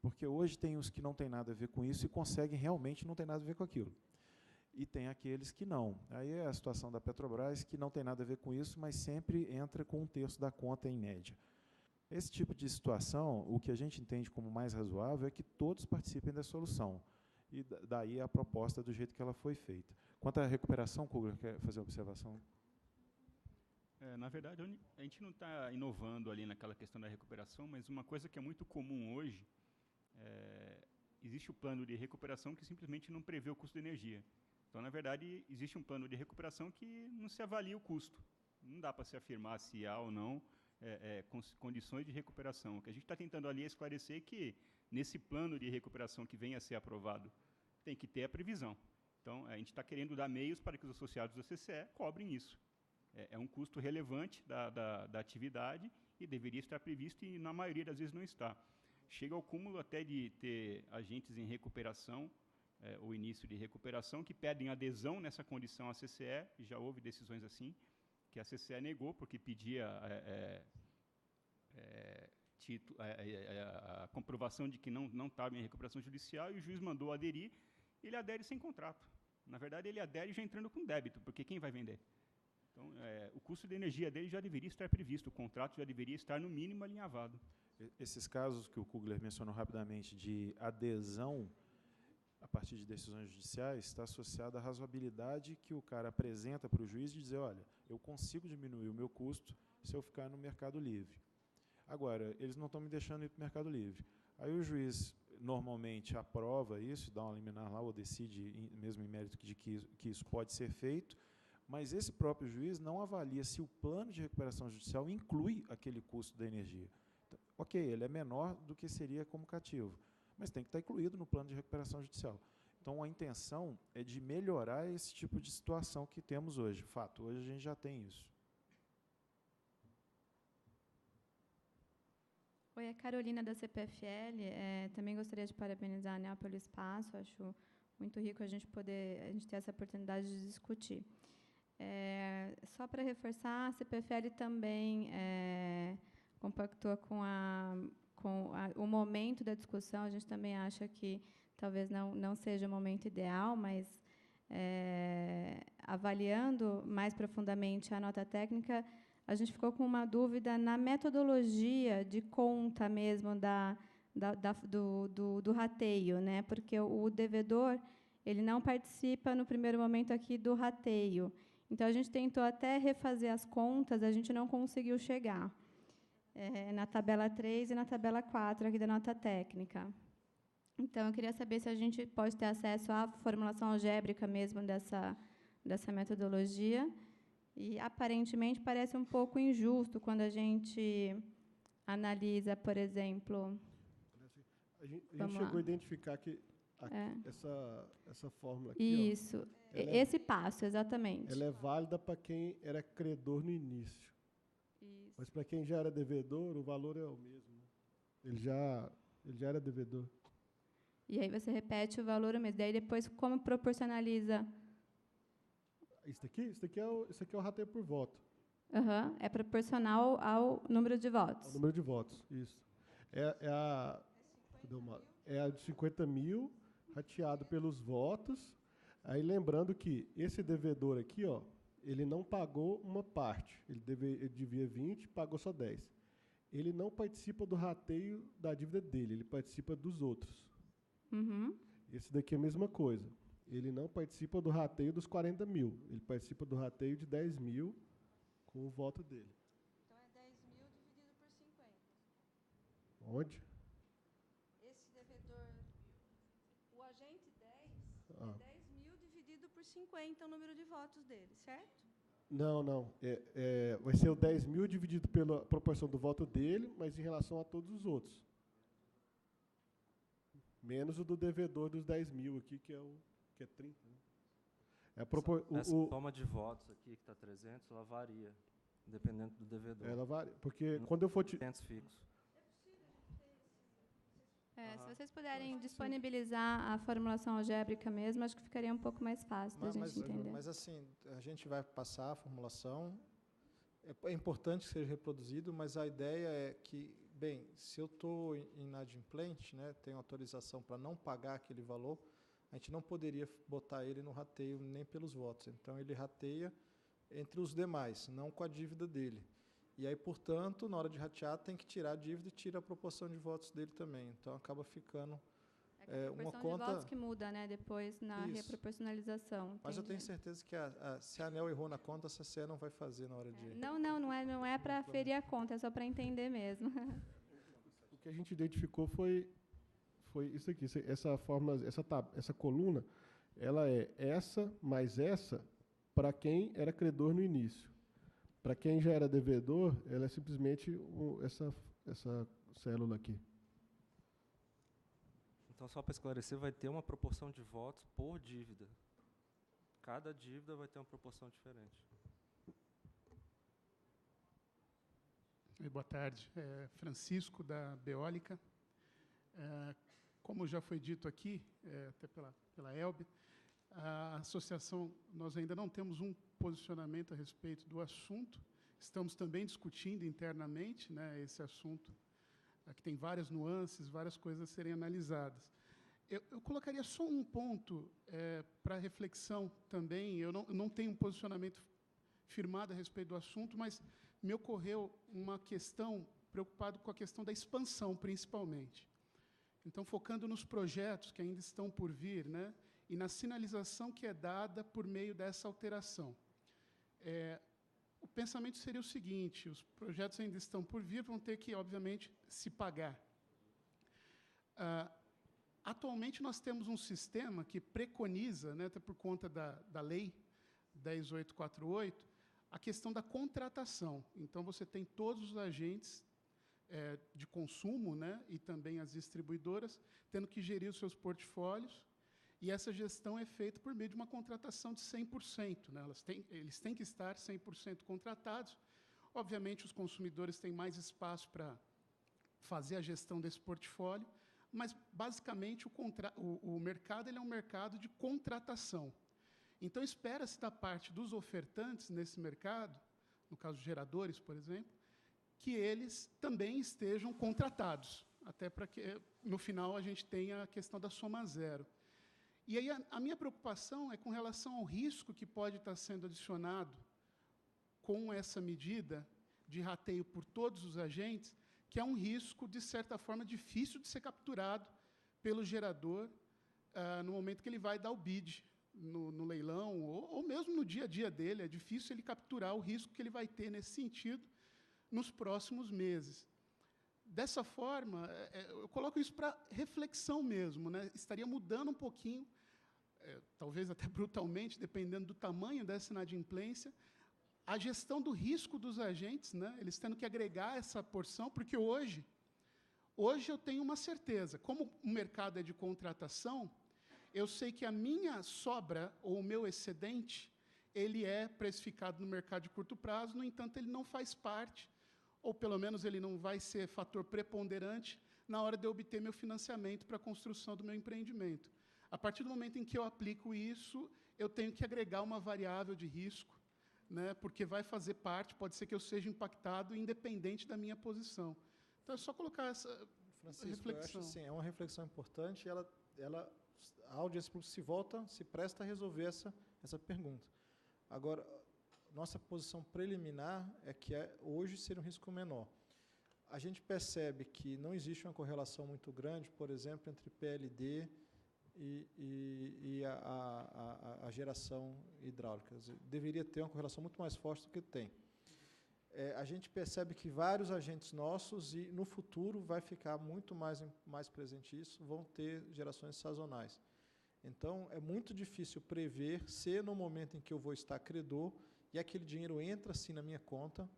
Porque hoje tem os que não têm nada a ver com isso e conseguem realmente não ter nada a ver com aquilo. E tem aqueles que não. Aí é a situação da Petrobras, que não tem nada a ver com isso, mas sempre entra com 1/3 da conta, em média. Esse tipo de situação, o que a gente entende como mais razoável é que todos participem da solução. E daí a proposta do jeito que ela foi feita. Quanto à recuperação, Kugler, quer fazer uma observação? Na verdade, a gente não está inovando ali naquela questão da recuperação, mas uma coisa que é muito comum hoje, existe o plano de recuperação que simplesmente não prevê o custo de energia. Então, na verdade, existe um plano de recuperação que não se avalia o custo. Não dá para se afirmar se há ou não condições de recuperação. O que a gente está tentando ali é esclarecer que, nesse plano de recuperação que venha a ser aprovado, tem que ter a previsão. Então, a gente está querendo dar meios para que os associados da CCE cobrem isso. É um custo relevante da atividade e deveria estar previsto e, na maioria das vezes, não está. Chega ao cúmulo até de ter agentes em recuperação, o início de recuperação, que pedem adesão nessa condição à CCE, e já houve decisões assim, que a CCE negou, porque pedia a comprovação de que não estava em recuperação judicial, e o juiz mandou aderir, e ele adere sem contrato. Na verdade, ele adere já entrando com débito, porque quem vai vender? Então, o custo de energia dele já deveria estar previsto, o contrato já deveria estar, no mínimo, alinhavado. Esses casos que o Kugler mencionou rapidamente de adesão a partir de decisões judiciais, está associada à razoabilidade que o cara apresenta para o juiz de dizer, olha, eu consigo diminuir o meu custo se eu ficar no mercado livre. Agora, eles não estão me deixando ir para o mercado livre. Aí o juiz normalmente aprova isso, dá uma liminar lá, ou decide, mesmo em mérito de que isso pode ser feito, mas esse próprio juiz não avalia se o plano de recuperação judicial inclui aquele custo da energia. Então, ok, ele é menor do que seria como cativo, mas tem que estar incluído no plano de recuperação judicial. Então, a intenção é de melhorar esse tipo de situação que temos hoje. Fato, hoje a gente já tem isso. Oi, é Carolina, da CPFL. Também gostaria de parabenizar a ANEEL pelo espaço. Acho muito rico a gente ter essa oportunidade de discutir. Só para reforçar, a CPFL também compactua com o momento da discussão. A gente também acha que talvez não seja o momento ideal, mas avaliando mais profundamente a nota técnica, a gente ficou com uma dúvida na metodologia de conta mesmo do rateio, né? Porque o devedor ele não participa no primeiro momento aqui do rateio. Então, a gente tentou até refazer as contas, a gente não conseguiu chegar na tabela 3 e na tabela 4 aqui da nota técnica. Então, eu queria saber se a gente pode ter acesso à formulação algébrica mesmo dessa metodologia. E, aparentemente, parece um pouco injusto quando a gente analisa, por exemplo... A gente chegou a identificar que essa fórmula aqui... Isso, esse passo, exatamente. Ela é válida para quem era credor no início. Isso. Mas para quem já era devedor, o valor é o mesmo. Ele já era devedor. E aí você repete o valor o mesmo. Daí, depois, como proporcionaliza... Isso aqui é o rateio por voto. Uhum. É proporcional ao número de votos. Ao número de votos, isso. É a de 50 mil, rateado pelos votos. Aí, lembrando que esse devedor aqui, ele não pagou uma parte. Ele devia 20, pagou só 10. Ele não participa do rateio da dívida dele, ele participa dos outros. Uhum. Esse daqui é a mesma coisa. Ele não participa do rateio dos 40 mil. Ele participa do rateio de 10 mil com o voto dele. Então, é 10 mil dividido por 50. Onde? Esse devedor, o agente 10, é 10 mil dividido por 50, o número de votos dele, certo? Não. Vai ser o 10 mil dividido pela proporção do voto dele, mas em relação a todos os outros. Menos o do devedor dos 10 mil aqui, que é 30. Né? Essa soma de votos aqui, que está 300, ela varia, dependendo do devedor. Ela varia, porque quando eu for... 300 fixos. Se vocês puderem disponibilizar a formulação algébrica mesmo, acho que ficaria um pouco mais fácil da gente entender. Mas, assim, a gente vai passar a formulação. É importante que seja reproduzido, mas a ideia é que, bem, se eu estou inadimplente, né, tenho autorização para não pagar aquele valor, a gente não poderia botar ele no rateio nem pelos votos. Então, ele rateia entre os demais, não com a dívida dele. E aí, portanto, na hora de ratear, tem que tirar a dívida e tira a proporção de votos dele também. Então, acaba ficando uma conta... de votos que muda, né, depois na reproporcionalização. Mas eu tenho certeza que se a ANEEL errou na conta, a CCE não vai fazer na hora de... Não é para ferir a conta, é só para entender mesmo. O que a gente identificou foi isso aqui, essa coluna, ela é essa mais essa para quem era credor no início. Para quem já era devedor, ela é simplesmente essa célula aqui. Então, só para esclarecer, vai ter uma proporção de votos por dívida. Cada dívida vai ter uma proporção diferente. Boa tarde. Francisco, da Beólica. Como já foi dito aqui, até pela Elbe, a associação, nós ainda não temos um posicionamento a respeito do assunto. Estamos também discutindo internamente, né, esse assunto. Aqui tem várias nuances, várias coisas a serem analisadas. Eu colocaria só um ponto para reflexão também. Eu não tenho um posicionamento firmado a respeito do assunto, mas me ocorreu uma questão, preocupado com a questão da expansão, principalmente. Então, focando nos projetos que ainda estão por vir, né, e na sinalização que é dada por meio dessa alteração. O pensamento seria o seguinte: os projetos ainda estão por vir, vão ter que, obviamente, se pagar. Atualmente, nós temos um sistema que preconiza, né, até por conta da Lei 10.848, a questão da contratação. Então, você tem todos os agentes de consumo, né, e também as distribuidoras, tendo que gerir os seus portfólios, e essa gestão é feita por meio de uma contratação de 100%. Né? Eles têm que estar 100% contratados. Obviamente, os consumidores têm mais espaço para fazer a gestão desse portfólio, mas, basicamente, o mercado ele é um mercado de contratação. Então, espera-se da parte dos ofertantes nesse mercado, no caso de geradores, por exemplo, que eles também estejam contratados, até para que, no final, a gente tenha a questão da soma zero. E aí a minha preocupação é com relação ao risco que pode estar sendo adicionado com essa medida de rateio por todos os agentes, que é um risco, de certa forma, difícil de ser capturado pelo gerador no momento que ele vai dar o bid no leilão, ou mesmo no dia a dia dele. É difícil ele capturar o risco que ele vai ter nesse sentido nos próximos meses. Dessa forma, eu coloco isso para reflexão mesmo, né? Estaria mudando um pouquinho, talvez até brutalmente, dependendo do tamanho dessa inadimplência, a gestão do risco dos agentes, né? Eles tendo que agregar essa porção, porque hoje eu tenho uma certeza, como o mercado é de contratação, eu sei que a minha sobra, ou o meu excedente, ele é precificado no mercado de curto prazo, no entanto, ele não faz parte, ou pelo menos ele não vai ser fator preponderante na hora de eu obter meu financiamento para a construção do meu empreendimento. A partir do momento em que eu aplico isso, eu tenho que agregar uma variável de risco, né, porque vai fazer parte, pode ser que eu seja impactado independente da minha posição. Então, é só colocar essa reflexão. Eu acho, assim, é uma reflexão importante, e a audiência pública se presta a resolver essa pergunta. Agora, nossa posição preliminar é que hoje seria um risco menor. A gente percebe que não existe uma correlação muito grande, por exemplo, entre PLD e a geração hidráulica. Deveria ter uma correlação muito mais forte do que tem. A gente percebe que vários agentes nossos, e no futuro vai ficar muito mais presente isso, vão ter gerações sazonais. Então, é muito difícil prever se, no momento em que eu vou estar credor, e aquele dinheiro entra, sim, na minha conta,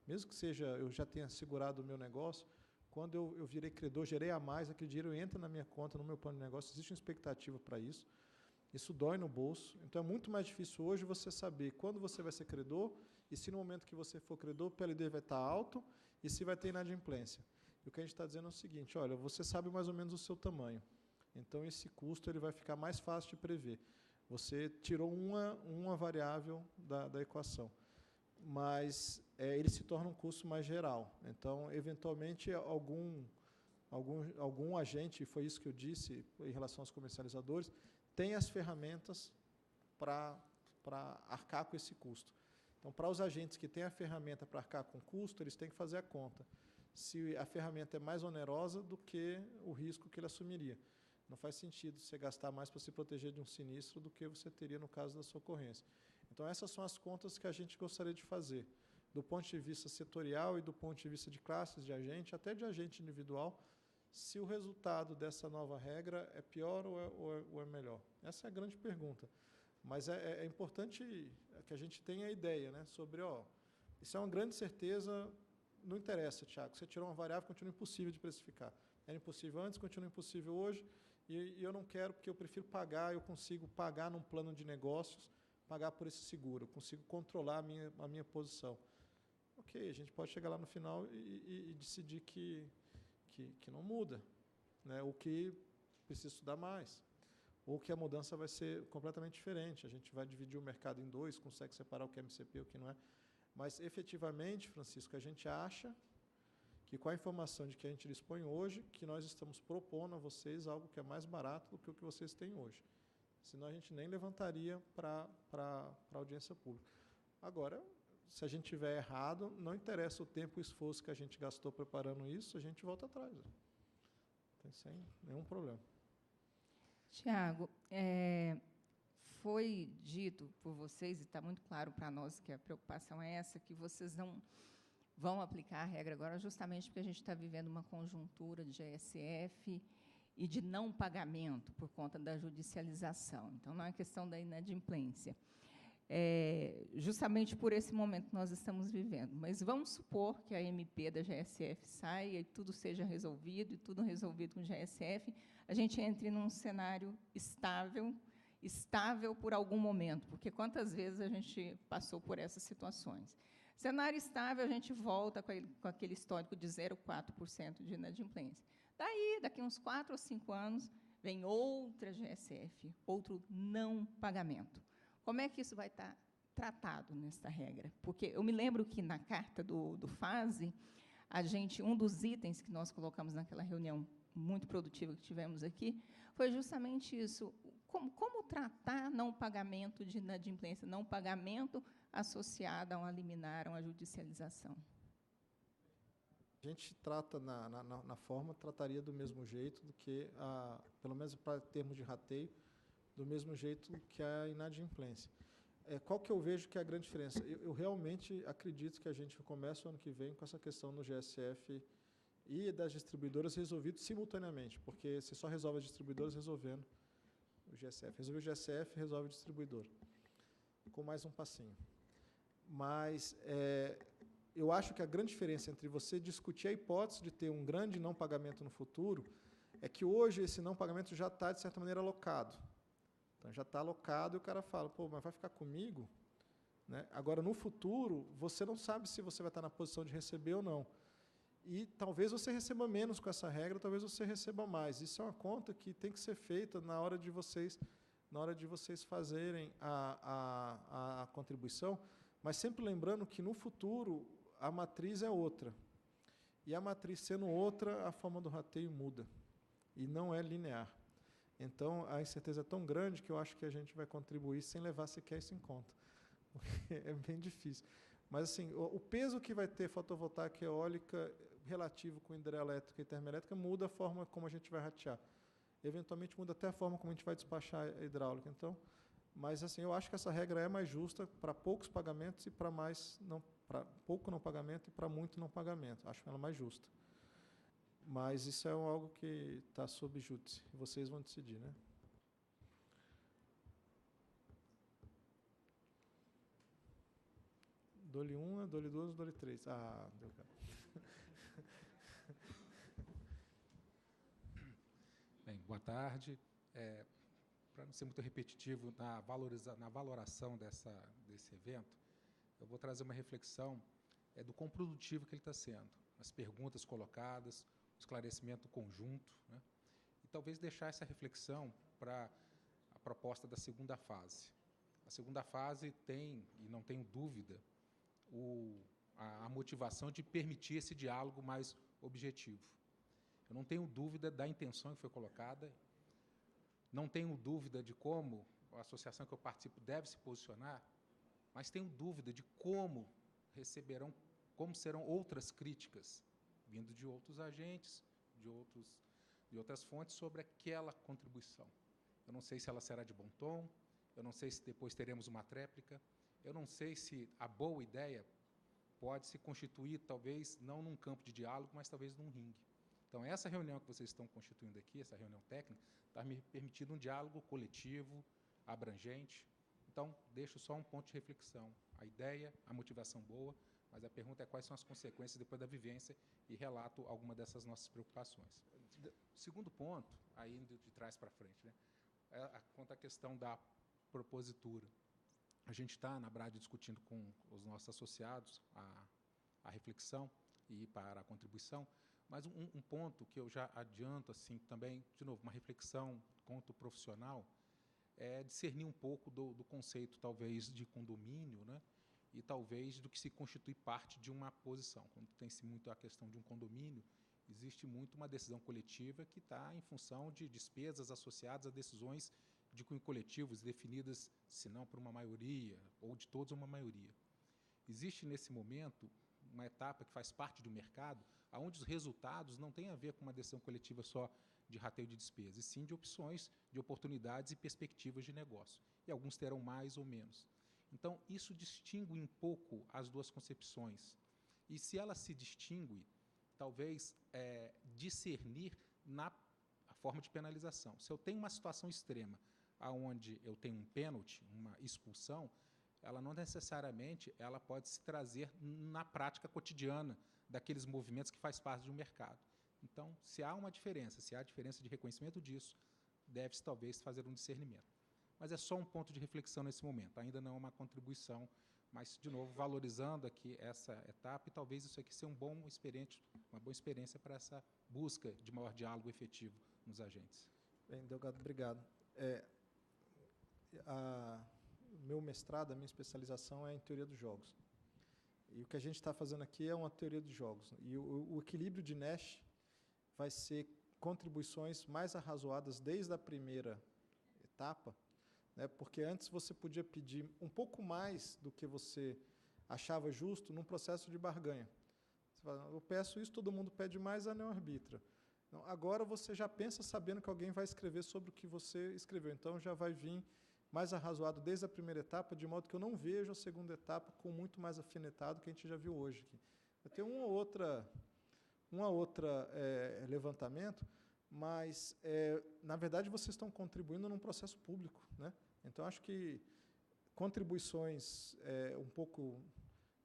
mesmo que eu já tenha segurado o meu negócio, quando eu virei credor, gerei a mais, aquele dinheiro entra na minha conta, no meu plano de negócio, existe uma expectativa para isso, isso dói no bolso. Então, é muito mais difícil hoje você saber quando você vai ser credor, e se no momento que você for credor, o PLD vai estar alto, e se vai ter inadimplência. E o que a gente está dizendo é o seguinte: olha, você sabe mais ou menos o seu tamanho, então esse custo ele vai ficar mais fácil de prever. Você tirou uma variável da equação. mas ele se torna um custo mais geral. Então, eventualmente, algum agente, foi isso que eu disse em relação aos comercializadores, tem as ferramentas para arcar com esse custo. Então, para os agentes que têm a ferramenta para arcar com o custo, eles têm que fazer a conta. Se a ferramenta é mais onerosa do que o risco que ele assumiria. Não faz sentido você gastar mais para se proteger de um sinistro do que você teria no caso da sua ocorrência. Então, essas são as contas que a gente gostaria de fazer. Do ponto de vista setorial e do ponto de vista de classes de agente, até de agente individual, se o resultado dessa nova regra é pior ou é melhor. Essa é a grande pergunta. Mas é importante que a gente tenha a ideia, né, sobre, isso é uma grande certeza, não interessa, Tiago, você tirou uma variável, continua impossível de precificar. Era impossível antes, continua impossível hoje, e eu não quero porque eu prefiro pagar, eu consigo pagar num plano de negócios, pagar por esse seguro, eu consigo controlar a minha posição. Ok, a gente pode chegar lá no final e decidir que não muda, né? Ou que precisa estudar mais, ou que a mudança vai ser completamente diferente. A gente vai dividir o mercado em dois, consegue separar o que é MCP e o que não é. Mas, efetivamente, Francisco, a gente acha que, com a informação de que a gente dispõe hoje, que nós estamos propondo a vocês algo que é mais barato do que o que vocês têm hoje. Senão, a gente nem levantaria para a audiência pública. Agora, se a gente tiver errado, não interessa o tempo e o esforço que a gente gastou preparando isso, a gente volta atrás. Tem sem nenhum problema. Tiago, foi dito por vocês, e está muito claro para nós que a preocupação é essa, que vocês não vão aplicar a regra agora, justamente porque a gente está vivendo uma conjuntura de GSF e de não pagamento por conta da judicialização. Então, não é questão da inadimplência. Justamente por esse momento que nós estamos vivendo. Mas vamos supor que a MP da GSF saia e tudo seja resolvido, e tudo resolvido com o GSF, a gente entre num cenário estável por algum momento, porque quantas vezes a gente passou por essas situações. Cenário estável, a gente volta com aquele histórico de 0,4% de inadimplência. Daqui uns 4 ou 5 anos, vem outra GSF, outro não pagamento. Como é que isso vai estar tratado nesta regra? Porque eu me lembro que, na carta do FASE, um dos itens que nós colocamos naquela reunião muito produtiva que tivemos aqui, foi justamente isso. Como tratar não pagamento de inadimplência, não pagamento associado a uma liminar, a uma judicialização? A gente trata, na forma, trataria do mesmo jeito do que, pelo menos para termos de rateio, do mesmo jeito que a inadimplência. Qual que eu vejo que é a grande diferença? Eu realmente acredito que a gente começa o ano que vem com essa questão do GSF e das distribuidoras resolvido simultaneamente, porque você só resolve as distribuidoras resolvendo o GSF. Resolve o GSF, resolve o distribuidor, com mais um passinho. Mas eu acho que a grande diferença entre você discutir a hipótese de ter um grande não pagamento no futuro é que hoje esse não pagamento já está, de certa maneira, alocado. Então, já está alocado e o cara fala, pô, mas vai ficar comigo? Né? Agora, no futuro, você não sabe se você vai estar na posição de receber ou não. E talvez você receba menos com essa regra, talvez você receba mais. Isso é uma conta que tem que ser feita na hora de vocês fazerem a contribuição, mas sempre lembrando que, no futuro, a matriz é outra. E a matriz sendo outra, a forma do rateio muda. E não é linear. Então, a incerteza é tão grande que eu acho que a gente vai contribuir sem levar sequer isso em conta. É bem difícil. Mas, assim, o peso que vai ter fotovoltaica e eólica relativo com hidrelétrica e termoelétrica muda a forma como a gente vai ratear. Eventualmente, muda até a forma como a gente vai despachar a hidráulica. Então, mas, assim, eu acho que essa regra é mais justa para poucos pagamentos e para pouco não pagamento e para muito não pagamento. Acho ela mais justa. Mas isso é algo que está sob júdice. Vocês vão decidir, né? Dou-lhe uma, dou-lhe duas, dou-lhe três. Ah, deu cara. Bem, boa tarde. Para não ser muito repetitivo na valoração desse evento, eu vou trazer uma reflexão do quão produtivo que ele está sendo. As perguntas colocadas, esclarecimento conjunto, né? E talvez deixar essa reflexão para a proposta da segunda fase. A segunda fase tem, e não tenho dúvida, a motivação de permitir esse diálogo mais objetivo. Eu não tenho dúvida da intenção que foi colocada, não tenho dúvida de como a associação que eu participo deve se posicionar, mas tenho dúvida de como serão outras críticas vindo de outros agentes, de outras fontes sobre aquela contribuição. Eu não sei se ela será de bom tom, eu não sei se depois teremos uma tréplica, eu não sei se a boa ideia pode se constituir, talvez, não num campo de diálogo, mas talvez num ringue. Então, essa reunião que vocês estão constituindo aqui, essa reunião técnica, está me permitindo um diálogo coletivo, abrangente. Então, deixo só um ponto de reflexão. A ideia, a motivação boa, mas a pergunta é quais são as consequências depois da vivência e relato alguma dessas nossas preocupações. O segundo ponto, aí indo de trás para frente, né, quanto à questão da propositura. A gente está, na Brade, discutindo com os nossos associados a reflexão e para a contribuição, mas um ponto que eu já adianto, assim, também, de novo, uma reflexão quanto profissional, é discernir um pouco do conceito, talvez, de condomínio, né, e talvez do que se constitui parte de uma posição. Quando tem-se muito a questão de um condomínio, existe muito uma decisão coletiva que está em função de despesas associadas a decisões de cunho coletivos definidas, se não por uma maioria, ou de todos uma maioria. Existe, nesse momento, uma etapa que faz parte do mercado, onde os resultados não têm a ver com uma decisão coletiva só de rateio de despesas, e sim de opções, de oportunidades e perspectivas de negócio. E alguns terão mais ou menos. Então, isso distingue um pouco as duas concepções. E se ela se distingue, talvez discernir na forma de penalização. Se eu tenho uma situação extrema, onde eu tenho um pênalti, uma expulsão, ela não necessariamente ela pode se trazer na prática cotidiana daqueles movimentos que faz parte do mercado. Então, se há uma diferença, se há diferença de reconhecimento disso, deve-se talvez fazer um discernimento. Mas é só um ponto de reflexão nesse momento, ainda não é uma contribuição, mas, de novo, valorizando aqui essa etapa, e talvez isso aqui seja uma boa experiência para essa busca de maior diálogo efetivo nos agentes. Bem, Delgado, obrigado. Meu mestrado, a minha especialização é em teoria dos jogos. E o que a gente está fazendo aqui é uma teoria dos jogos. E o equilíbrio de Nash vai ser contribuições mais arrazoadas desde a primeira etapa, né, porque antes você podia pedir um pouco mais do que você achava justo num processo de barganha. Você fala, eu peço isso, todo mundo pede mais, a ANEEL arbitra. Então, agora você já pensa sabendo que alguém vai escrever sobre o que você escreveu. Então, já vai vir mais arrazoado desde a primeira etapa, de modo que eu não vejo a segunda etapa com muito mais afinetado que a gente já viu hoje aqui. Vai ter uma outra levantamento, mas, na verdade, vocês estão contribuindo num processo público, né? Então, acho que contribuições um pouco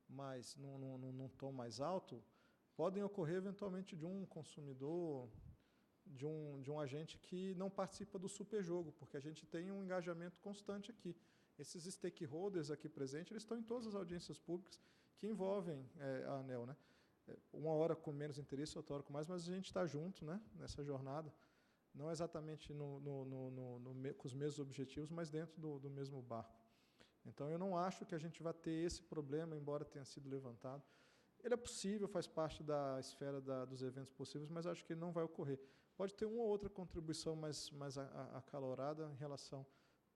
mais, num tom mais alto, podem ocorrer, eventualmente, de um consumidor, de um agente que não participa do superjogo, porque a gente tem um engajamento constante aqui. Esses stakeholders aqui presentes, eles estão em todas as audiências públicas que envolvem a ANEEL, né? Uma hora com menos interesse, outra hora com mais, mas a gente está junto, né, nessa jornada, não exatamente com os mesmos objetivos, mas dentro do mesmo barco. Então, eu não acho que a gente vai ter esse problema, embora tenha sido levantado. Ele é possível, faz parte da esfera dos eventos possíveis, mas acho que ele não vai ocorrer. Pode ter uma ou outra contribuição mais acalorada em relação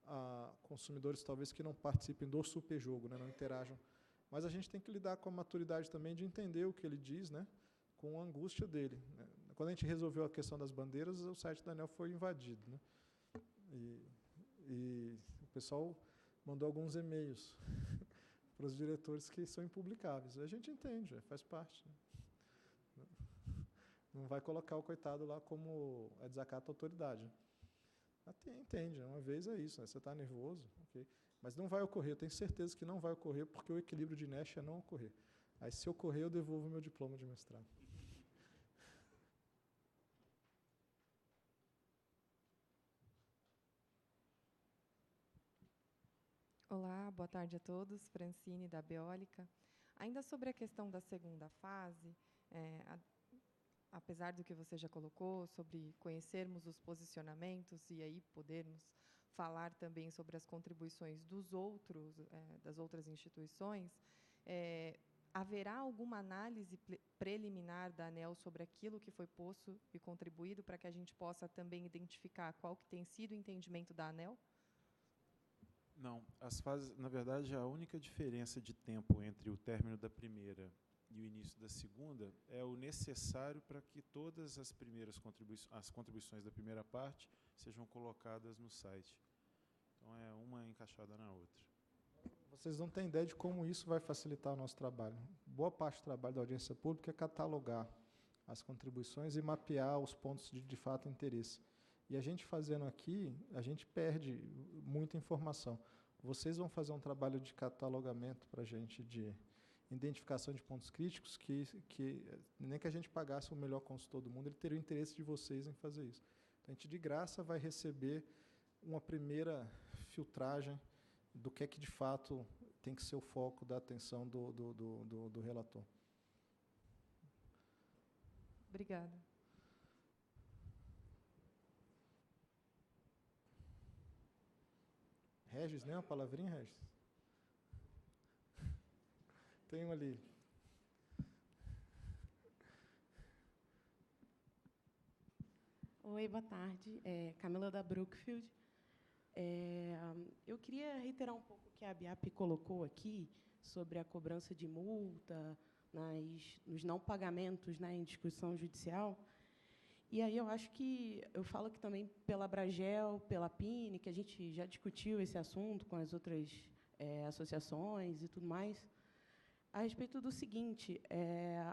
a consumidores, talvez, que não participem do superjogo, né, não interajam. Mas a gente tem que lidar com a maturidade também de entender o que ele diz, né, com a angústia dele, né. Quando a gente resolveu a questão das bandeiras, o site da ANEEL foi invadido, né, e o pessoal mandou alguns e-mails para os diretores que são impublicáveis. A gente entende, faz parte, né. Não vai colocar o coitado lá como desacato à autoridade. Entende, uma vez é isso, né, você está nervoso, ok. Mas não vai ocorrer, eu tenho certeza que não vai ocorrer, porque o equilíbrio de Nash é não ocorrer. Aí, se ocorrer, eu devolvo meu diploma de mestrado. Olá, boa tarde a todos. Francine, da Beólica. Ainda sobre a questão da segunda fase, apesar do que você já colocou, sobre conhecermos os posicionamentos e aí podermos falar também sobre as contribuições dos outros, das outras instituições, Haverá alguma análise preliminar da ANEEL sobre aquilo que foi posto e contribuído para que a gente possa também identificar qual que tem sido o entendimento da ANEEL? Não, as fases, na verdade, a única diferença de tempo entre o término da primeira e o início da segunda é o necessário para que todas as primeiras contribuições da primeira parte sejam colocadas no site. Então, é uma encaixada na outra. Vocês não têm ideia de como isso vai facilitar o nosso trabalho. Boa parte do trabalho da audiência pública é catalogar as contribuições e mapear os pontos de fato interesse. E a gente fazendo aqui, a gente perde muita informação. Vocês vão fazer um trabalho de catalogamento para a gente, de identificação de pontos críticos, que nem que a gente pagasse o melhor consultor do mundo, ele teria o interesse de vocês em fazer isso. Então, a gente, de graça, vai receber uma primeira filtragem do que é que, de fato, tem que ser o foco da atenção do relator. Obrigada. Regis, nem uma palavrinha, Regis? Tem um ali. Oi, boa tarde. Camila da Brookfield. Eu queria reiterar um pouco o que a BIAP colocou aqui sobre a cobrança de multa nos não pagamentos, né, em discussão judicial. E aí eu acho que, eu falo que também pela Abragel, pela PINE, que a gente já discutiu esse assunto com as outras associações e tudo mais, a respeito do seguinte,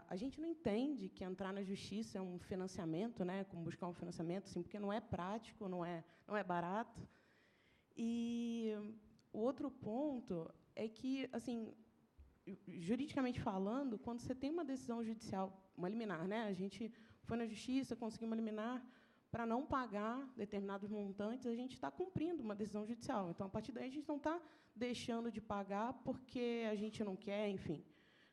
a gente não entende que entrar na justiça é um financiamento, né, como buscar um financiamento, assim, porque não é prático, não é barato. E o outro ponto é que, assim, juridicamente falando, quando você tem uma decisão judicial, uma liminar, né, a gente foi na justiça, conseguiu uma liminar para não pagar determinados montantes, a gente está cumprindo uma decisão judicial. Então, a partir daí, a gente não está deixando de pagar porque a gente não quer, enfim.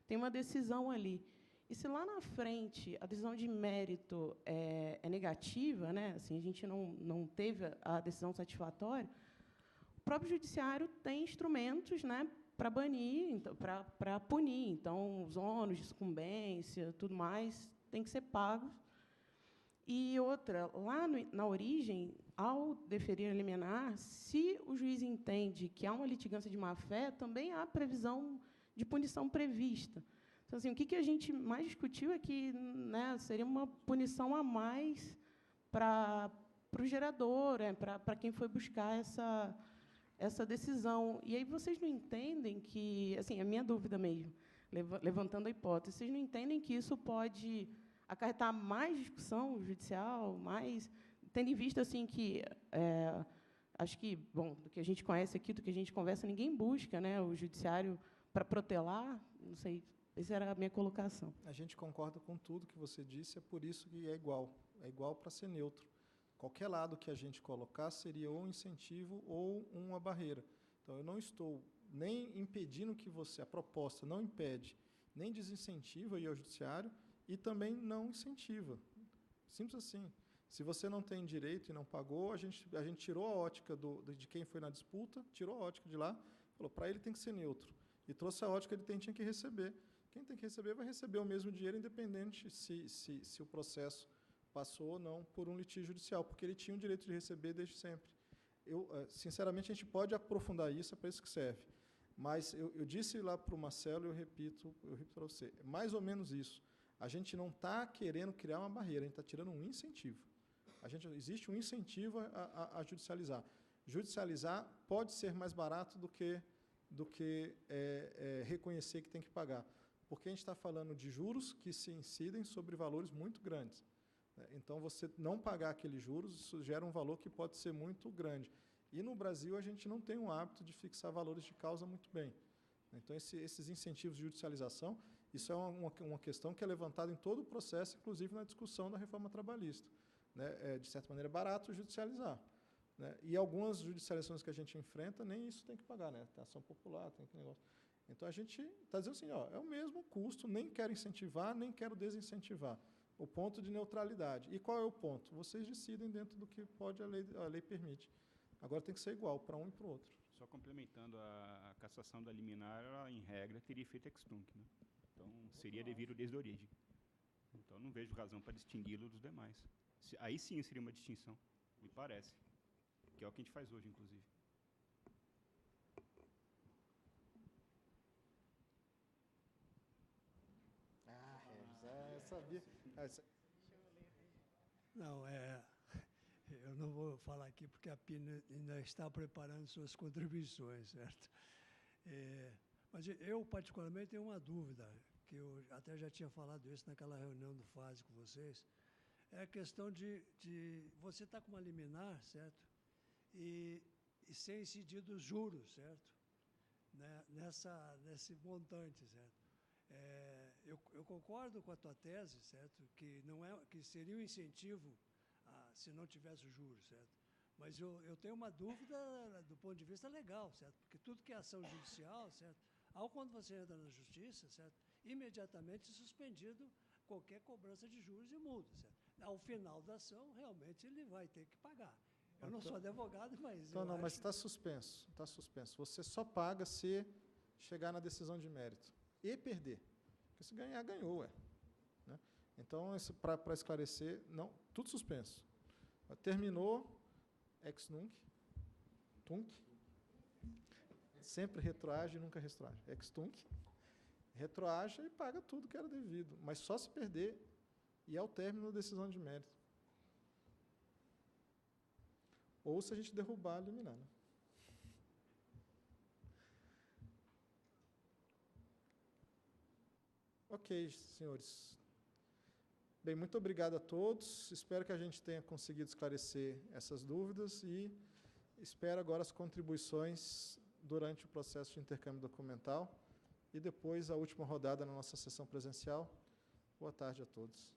Tem uma decisão ali. E se lá na frente a decisão de mérito é negativa, né, assim, a gente não teve a decisão satisfatória, o próprio judiciário tem instrumentos, né, para banir, então, para punir. Então, os ônus de sucumbência, tudo mais, tem que ser pagos. E outra, lá na origem, ao deferir a liminar, se o juiz entende que há uma litigância de má-fé, também há previsão de punição prevista. Então, assim, o que a gente mais discutiu é que, né, seria uma punição a mais para o gerador, para quem foi buscar essa decisão. E aí vocês não entendem que, assim, a minha dúvida mesmo, levantando a hipótese, vocês não entendem que isso pode acarretar mais discussão judicial, tendo em vista, assim, que acho que, bom, do que a gente conhece aqui, do que a gente conversa, ninguém busca, né, o judiciário para protelar, não sei, essa era a minha colocação. A gente concorda com tudo que você disse, é por isso que é igual para ser neutro. Qualquer lado que a gente colocar seria ou um incentivo ou uma barreira. Então, eu não estou nem impedindo que você, a proposta não impede, nem desincentiva ir ao judiciário, e também não incentiva. Simples assim. Se você não tem direito e não pagou, a gente tirou a ótica de quem foi na disputa, tirou a ótica de lá, falou, para ele tem que ser neutro. E trouxe a ótica de quem tinha que receber. Quem tem que receber vai receber o mesmo dinheiro, independente se o processo passou ou não por um litígio judicial, porque ele tinha o direito de receber desde sempre. Sinceramente, a gente pode aprofundar isso, é para isso que serve. Mas eu disse lá para o Marcelo, e eu repito para você, é mais ou menos isso. A gente não está querendo criar uma barreira, a gente está tirando um incentivo. Existe um incentivo a judicializar. Judicializar pode ser mais barato do que reconhecer que tem que pagar, porque a gente está falando de juros que se incidem sobre valores muito grandes. Então, você não pagar aqueles juros, isso gera um valor que pode ser muito grande. E, no Brasil, a gente não tem o hábito de fixar valores de causa muito bem. Então, esses incentivos de judicialização, isso é uma questão que é levantada em todo o processo, inclusive na discussão da reforma trabalhista. Né? De certa maneira, é barato judicializar. Né? E algumas judicializações que a gente enfrenta, nem isso tem que pagar. Né? Tem ação popular, tem aquele negócio. Então, a gente está dizendo assim, é o mesmo custo, nem quero incentivar, nem quero desincentivar. O ponto de neutralidade. E qual é o ponto? Vocês decidem dentro do que pode a lei permite. Agora tem que ser igual para um e para o outro. Só complementando, a cassação da liminar, ela, em regra, teria efeito ex tunc, né? Então, seria devido desde a origem. Então, não vejo razão para distingui-lo dos demais. Aí sim seria uma distinção, me parece, que é o que a gente faz hoje, inclusive. Eu sabia. Não, eu não vou falar aqui porque a PIN ainda está preparando suas contribuições, certo? Mas eu, particularmente, tenho uma dúvida, que eu até já tinha falado isso naquela reunião do FASE com vocês, é a questão de você estar com uma liminar, certo? E ser incidido os juros, certo? Né? Nesse montante, certo? Eu concordo com a tua tese, certo? Que seria um incentivo se não tivesse os juros, certo? Mas eu tenho uma dúvida do ponto de vista legal, certo? Porque tudo que é ação judicial, certo? Ao quando você entra na justiça, certo? Imediatamente suspendido qualquer cobrança de juros e multas, certo? Ao final da ação, realmente ele vai ter que pagar. Eu não sou advogado, mas então não, mas está suspenso, está suspenso. Você só paga se chegar na decisão de mérito e perder. Porque se ganhar, ganhou, né? Então, para esclarecer, não, tudo suspenso. Terminou, ex nunc, tunc, sempre retroage e nunca retroage. Ex tunc, retroage e paga tudo que era devido, mas só se perder e ao término da decisão de mérito. Ou se a gente derrubar a liminar, né? Ok, senhores. Bem, muito obrigado a todos. Espero que a gente tenha conseguido esclarecer essas dúvidas e espero agora as contribuições durante o processo de intercâmbio documental e depois a última rodada na nossa sessão presencial. Boa tarde a todos.